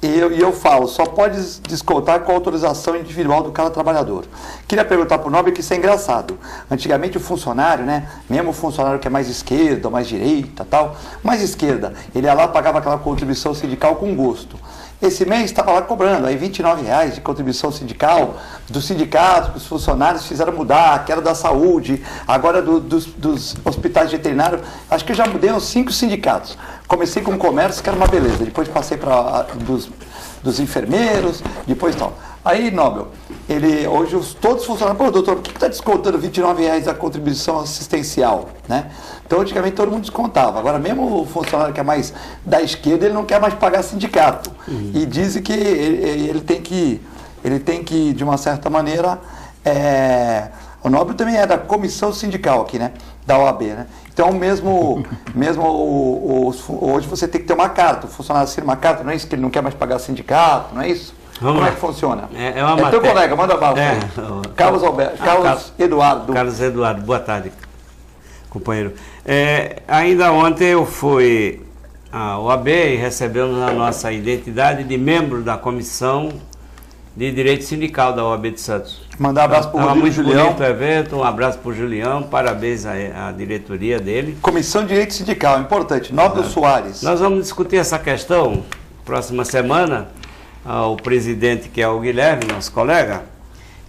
e eu falo, só pode descontar com autorização individual do cada trabalhador. Queria perguntar para o Nobre que isso é engraçado. Antigamente o funcionário, né, mesmo o funcionário que é mais esquerda ou mais direita, tal, mais esquerda, ele ia lá, pagava aquela contribuição sindical com gosto. Esse mês estava lá cobrando aí R$29 de contribuição sindical do sindicato, que os funcionários fizeram mudar, que era da saúde, agora dos hospitais veterinários. Acho que eu já mudei uns 5 sindicatos. Comecei com o comércio, que era uma beleza, depois passei para dos enfermeiros, depois tal. Aí, Nobel, hoje todos os funcionários, pô, doutor, por que está descontando R$29 da contribuição assistencial, né? Então, antigamente todo mundo descontava. Agora, mesmo o funcionário que é mais da esquerda, ele não quer mais pagar sindicato. E dizem que ele tem que, de uma certa maneira, o Nobel também é da comissão sindical aqui, né? Da OAB, né? Então, hoje você tem que ter uma carta, o funcionário assina uma carta, não é isso? Que ele não quer mais pagar sindicato, não é isso? Como é que funciona? É teu colega, manda bala. Carlos Eduardo. Carlos Eduardo, boa tarde, companheiro. Ainda ontem eu fui à OAB e recebemos a nossa identidade de membro da Comissão de Direito Sindical da OAB de Santos. Mandar um abraço para o Rodrigo Julião. Muito evento, um abraço para o Julião, parabéns à diretoria dele. Comissão de Direito Sindical, importante, Nobel Soares. Nós vamos discutir essa questão próxima semana. O presidente, que é o Guilherme, nosso colega,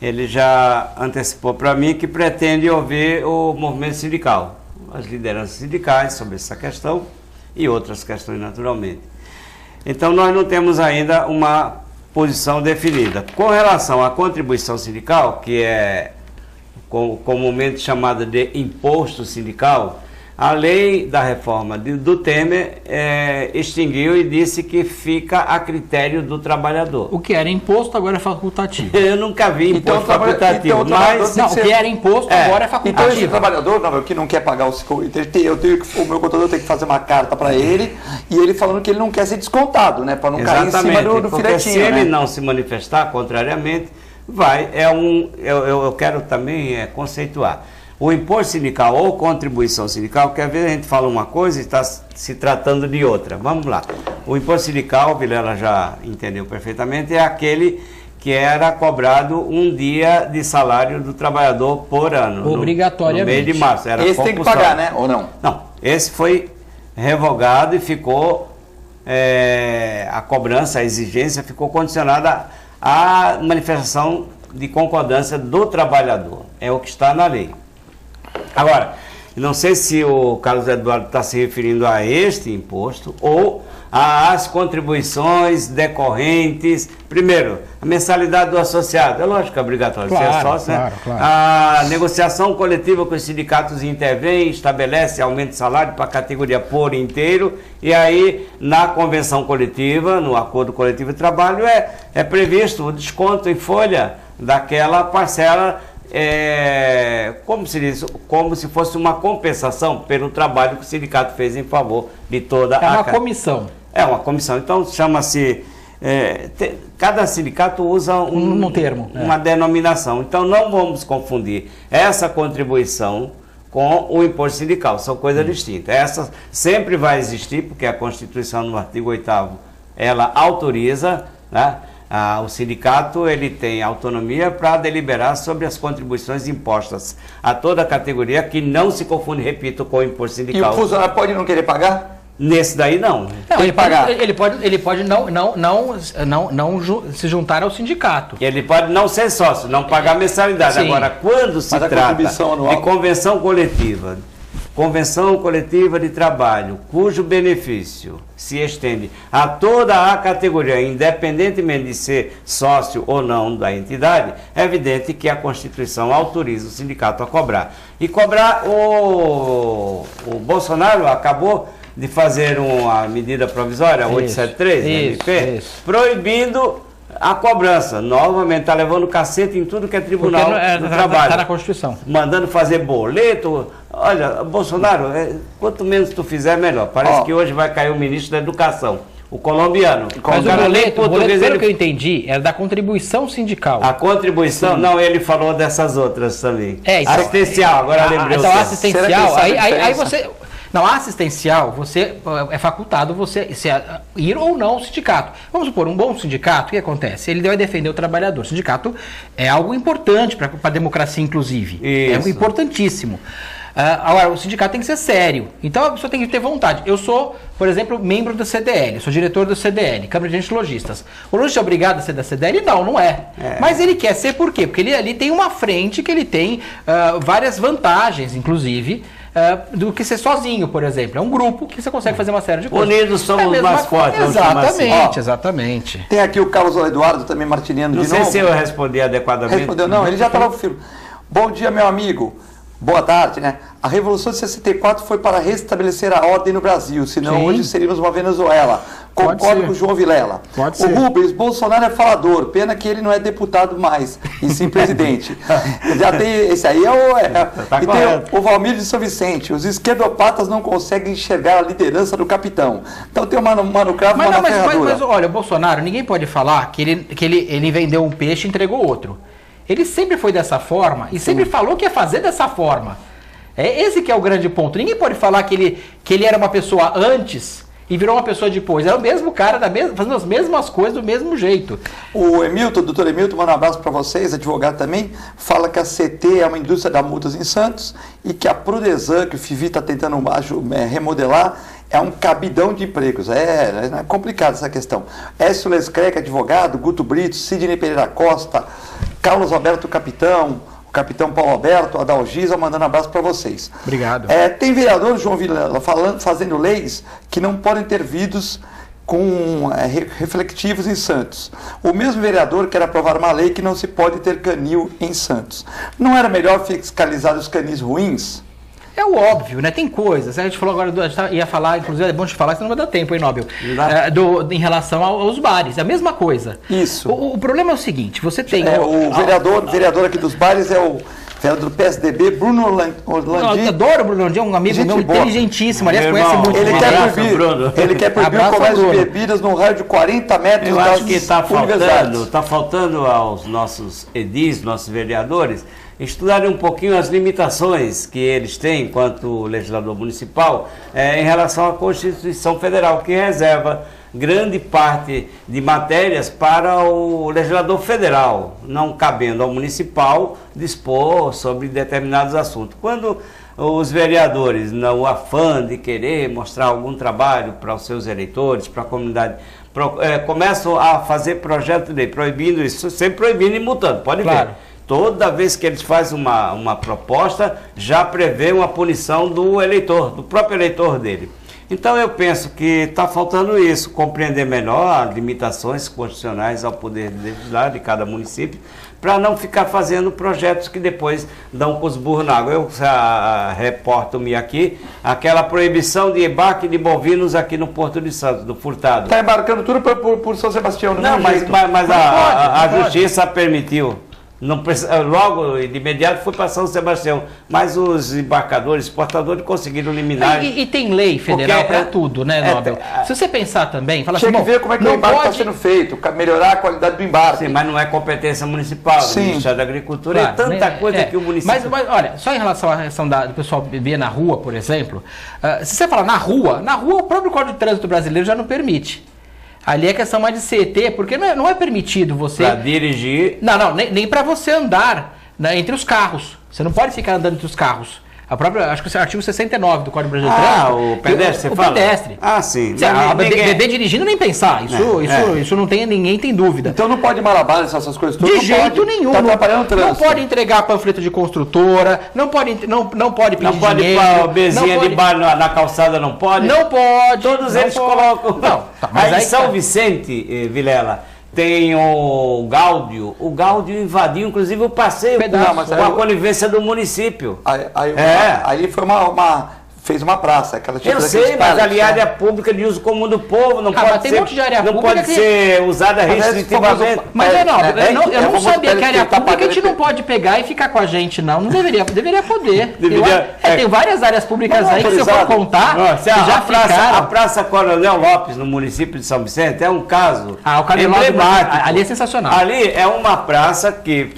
ele já antecipou para mim que pretende ouvir o movimento sindical, as lideranças sindicais sobre essa questão e outras questões naturalmente. Então nós não temos ainda uma posição definida. Com relação à contribuição sindical, que é comumente chamada de imposto sindical, a lei da reforma do Temer extinguiu e disse que fica a critério do trabalhador. O que era imposto agora é facultativo. Eu nunca vi imposto facultativo, mas... Não, o que era imposto agora é facultativo. Então esse trabalhador que não quer pagar o meu contador tem que fazer uma carta para ele, e ele falando que ele não quer ser descontado, né? Para não cair em cima do porque filetinho, se ele né? não se manifestar contrariamente, eu quero também conceituar. O imposto sindical ou contribuição sindical, porque às vezes a gente fala uma coisa e está se tratando de outra. Vamos lá. O imposto sindical, o Vilela já entendeu perfeitamente, é aquele que era cobrado um dia de salário do trabalhador por ano. Obrigatoriamente. No mês de março. Era esse tem que pagar, né? Ou não? Não. Esse foi revogado e ficou... a cobrança, a exigência ficou condicionada à manifestação de concordância do trabalhador. É o que está na lei. Agora, não sei se o Carlos Eduardo está se referindo a este imposto ou às contribuições decorrentes. Primeiro, a mensalidade do associado. É lógico que é obrigatório claro, ser sócio, claro, né? Claro. A negociação coletiva com os sindicatos intervém, estabelece aumento de salário para a categoria por inteiro. E aí, na convenção coletiva, no acordo coletivo de trabalho, é previsto o desconto em folha daquela parcela, como se diz, como se fosse uma compensação pelo trabalho que o sindicato fez em favor de toda a... É uma comissão. É uma comissão. Então, chama-se... cada sindicato usa um termo, uma denominação. Então, não vamos confundir essa contribuição com o imposto sindical. São coisas distintas. Essa sempre vai existir, porque a Constituição, no artigo 8º, ela autoriza, né? O sindicato ele tem autonomia para deliberar sobre as contribuições impostas a toda a categoria, que não se confunde, repito, com o imposto sindical. E o funcionário pode não querer pagar? Nesse daí não. Não, ele pode não se juntar ao sindicato. Ele pode não ser sócio, não pagar mensalidade. Sim. Agora, quando se trata de convenção coletiva de trabalho, cujo benefício se estende a toda a categoria, independentemente de ser sócio ou não da entidade, é evidente que a Constituição autoriza o sindicato a cobrar. E cobrar, o Bolsonaro acabou de fazer uma medida provisória, 873, MP, proibindo a cobrança. Novamente, está levando cacete em tudo que é tribunal do trabalho. Está na Constituição. Mandando fazer boleto. Olha, Bolsonaro, quanto menos tu fizer, melhor. Parece que hoje vai cair o ministro da Educação, o colombiano. Mas o boleto, pelo que eu entendi, era da contribuição sindical. A contribuição? Sim. Não, ele falou dessas outras também. Então, assistencial, agora lembrei. Então, assistencial, aí você... Não, assistencial, você é facultado você ir ou não ao sindicato. Vamos supor, um bom sindicato, o que acontece? Ele vai defender o trabalhador. O sindicato é algo importante para a democracia, inclusive. Isso. É importantíssimo. Agora, o sindicato tem que ser sério. Então, a pessoa tem que ter vontade. Eu sou, por exemplo, membro do CDL. Eu sou diretor do CDL, Câmara de Agentes Logistas. O lojista é obrigado a ser da CDL? Não, não é. Mas ele quer ser por quê? Porque ele ali tem uma frente que ele tem várias vantagens, inclusive, do que ser sozinho, por exemplo. É um grupo que você consegue fazer uma série de coisas. Unidos somos mais fortes. Exatamente, exatamente. Tem aqui o Carlos Eduardo também martiniano de novo. Não sei se eu respondi adequadamente. Respondeu, não, ele já estava no filme. Bom dia, meu amigo. Boa tarde, né? A Revolução de 64 foi para restabelecer a ordem no Brasil, senão hoje seríamos uma Venezuela. Concordo com o João Vilela. O Rubens, Bolsonaro é falador, pena que ele não é deputado mais, e sim presidente. Já tem, esse aí e tem o Valmir de São Vicente, os esquerdopatas não conseguem enxergar a liderança do capitão. Então tem uma Mano Cravo, uma ferradura. Mas olha, o Bolsonaro, ninguém pode falar que ele vendeu um peixe e entregou outro. Ele sempre foi dessa forma e sempre falou que ia fazer dessa forma. Esse que é o grande ponto. Ninguém pode falar que ele era uma pessoa antes e virou uma pessoa depois. Era o mesmo cara, fazendo as mesmas coisas do mesmo jeito. O Emilton, doutor Emilton, manda um abraço para vocês, advogado também, fala que a CT é uma indústria da multas em Santos e que a Prodesan, que o FIVI está tentando remodelar, é um cabidão de empregos. É complicado essa questão. Écio Lescrec, advogado, Guto Brito, Sidney Pereira Costa, Carlos Alberto Capitão, o capitão Paulo Alberto, Adalgisa, mandando um abraço para vocês. Obrigado. Tem vereador, João Vilela, fazendo leis que não podem ter vidros reflectivos em Santos. O mesmo vereador quer aprovar uma lei que não se pode ter canil em Santos. Não era melhor fiscalizar os canis ruins? É o óbvio, né? Tem coisas. A gente falou agora, a gente ia falar, inclusive é bom te falar, senão não vai dar tempo, hein, Nobel? Em relação aos bares, é a mesma coisa. Isso. O problema é o seguinte, você tem... o vereador aqui dos bares é o vereador do PSDB, Bruno Orlandi. Eu adoro o Bruno Orlandi, é um amigo meu inteligentíssimo, aliás, conhece muito. Ele quer proibir o comércio de bebidas no raio de 40 metros das universidades. Está faltando aos nossos edis, nossos vereadores, estudarem um pouquinho as limitações que eles têm, enquanto legislador municipal, em relação à Constituição Federal, que reserva grande parte de matérias para o legislador federal, não cabendo ao municipal dispor sobre determinados assuntos. Quando os vereadores, no afã de querer mostrar algum trabalho para os seus eleitores, para a comunidade, começam a fazer projeto de lei, proibindo isso, sempre proibindo e multando, pode ver. Toda vez que eles fazem uma proposta, já prevê uma punição do eleitor, do próprio eleitor dele. Então eu penso que está faltando isso, compreender melhor as limitações constitucionais ao poder legislar de cada município, para não ficar fazendo projetos que depois dão com os burros na água. Eu reporto-me aqui, aquela proibição de embarque de bovinos aqui no Porto de Santos, do Furtado. Está embarcando tudo por São Sebastião, não, mas a Justiça permitiu. Não precisa, logo, de imediato, foi para São Sebastião. Mas os embarcadores, exportadores, conseguiram eliminar. E tem lei federal para tudo, né, Nobel? Se você pensar também, fala assim, ver como é que o embarque está sendo feito, melhorar a qualidade do embarque. Sim, mas não é competência municipal, do Ministério da Agricultura, é tanta coisa que o município... Mas, olha, só em relação à questão do pessoal beber na rua, por exemplo, se você falar na rua, o próprio Código de Trânsito brasileiro já não permite. Ali é questão mais de CET, porque não é permitido você... Para dirigir... Não, nem para você andar, né, entre os carros. Você não pode ficar andando entre os carros. Acho que o artigo 69 do Código Brasileiro de Trânsito... o pedestre, você fala? O pedestre. Sim. Beber dirigindo nem pensar. Isso não tem, ninguém tem dúvida. Então não pode malabar essas coisas todas? De jeito nenhum. Tá atrapalhando o trânsito. Não pode entregar panfleto de construtora, não pode pedir dinheiro. Não pode pôr bezinha de bar na calçada, não pode? Não pode. Todos eles colocam. Não. Aí em São Vicente, Vilela, tem o Gáudio. O Gáudio invadiu, inclusive, o passeio com a conivência do município. Aí foi fez uma praça. Aquela tipo eu sei, mas ali área pública de uso comum do povo não pode ser, monte de área não pública pode ser usada restritivamente. Mas eu não sabia que área pública a gente não pode pegar e ficar com a gente, não. Não deveria poder. Tem várias áreas públicas aí que, se eu for contar, a Praça Coronel Lopes, no município de São Vicente, é um caso emblemático. Ali é sensacional. Ali é uma praça que,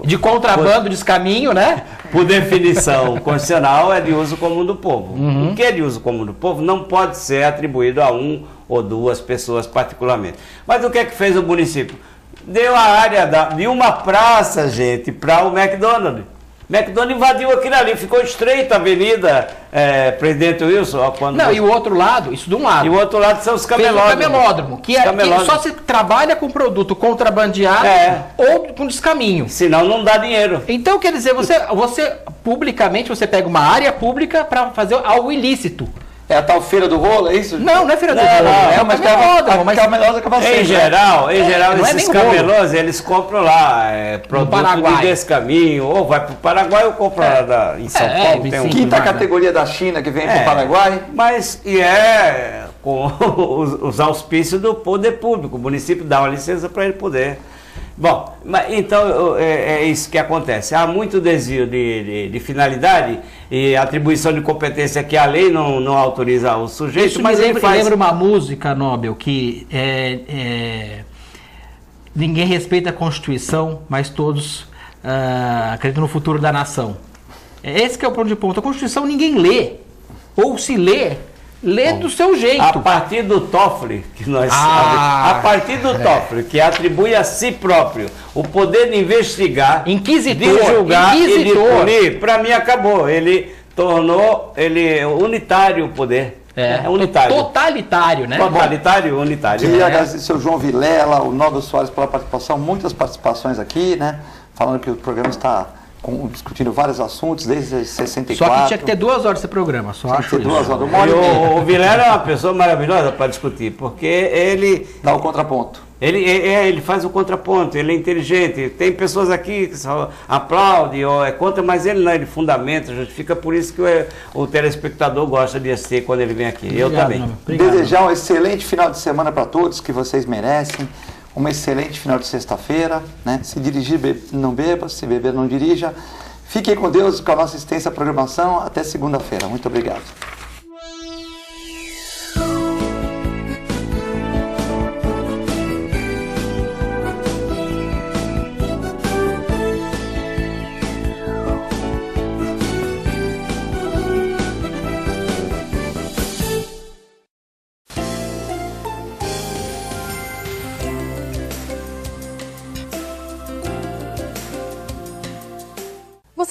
de contrabando, descaminho, né? Por definição constitucional, é de uso comum do povo. O que é de uso comum do povo não pode ser atribuído a um ou duas pessoas particularmente. Mas o que é que fez o município? Deu a área de uma praça, gente, para o McDonald's. McDonald's invadiu aquilo ali, ficou estreita a avenida Presidente Wilson. E o outro lado, isso de um lado. E o outro lado são os camelódromos. Camelódromo, que só se trabalha com produto contrabandeado ou com descaminho. Senão não dá dinheiro. Então, quer dizer, você publicamente, você pega uma área pública para fazer algo ilícito. É a tal Feira do Rolo, é isso? Não é Feira do Rolo. É uma camelódromo acaba sendo. Em geral, esses camelôs, eles compram lá produto de descaminho, ou vai para o Paraguai ou compra lá em São Paulo. Tem quinta categoria da China que vem para o Paraguai. Mas com os auspícios do poder público. O município dá uma licença para ele poder. Bom, então é isso que acontece. Há muito desvio de finalidade e atribuição de competência que a lei não autoriza o sujeito. Isso mas me lembra uma música, Nobel, que ninguém respeita a Constituição, mas todos acreditam no futuro da nação. Esse que é o ponto de ponto. A Constituição ninguém lê, ou se lê do seu jeito. A partir do Toffoli, a partir do Toffoli, que atribui a si próprio o poder de investigar, de julgar e de punir, para mim acabou. Ele tornou unitário o poder. Unitário. Totalitário, né? Totalitário, unitário. Queria agradecer ao João Vilela, o Nobel Soares pela participação, muitas participações aqui, né? Falando que o programa está discutindo vários assuntos, desde 64. Só que tinha que ter 2 horas esse programa, só acho isso. 2 horas. O Vilela é uma pessoa maravilhosa para discutir, porque ele... dá o contraponto. Ele faz o contraponto, ele é inteligente. Tem pessoas aqui que só aplaudem ou é contra, mas ele não, ele fundamenta, justifica, por isso que o telespectador gosta de assistir quando ele vem aqui. Obrigado, também. Desejar um excelente final de semana para todos, que vocês merecem. Um excelente final de sexta-feira, né? Se dirigir, não beba, se beber, não dirija. Fiquem com Deus, com a nossa extensa programação. Até segunda-feira. Muito obrigado.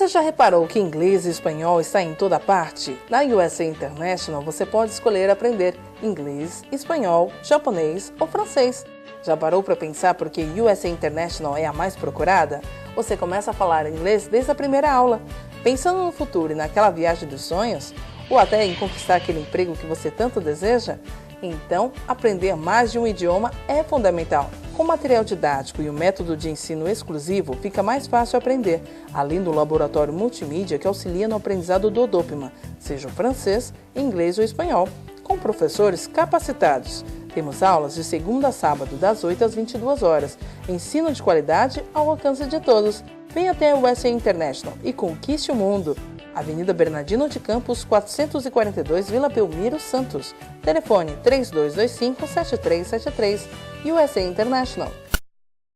Você já reparou que inglês e espanhol está em toda parte? Na USA International você pode escolher aprender inglês, espanhol, japonês ou francês. Já parou para pensar por que USA International é a mais procurada? Você começa a falar inglês desde a primeira aula. Pensando no futuro e naquela viagem dos sonhos? Ou até em conquistar aquele emprego que você tanto deseja? Então, aprender mais de um idioma é fundamental. Com material didático e o método de ensino exclusivo, fica mais fácil aprender, além do laboratório multimídia que auxilia no aprendizado do Dopima, seja o francês, inglês ou espanhol, com professores capacitados. Temos aulas de segunda a sábado, das 8 às 22 horas. Ensino de qualidade ao alcance de todos. Venha até a USA International e conquiste o mundo. Avenida Bernardino de Campos, 442, Vila Belmiro, Santos. Telefone 3225-7373. USA International.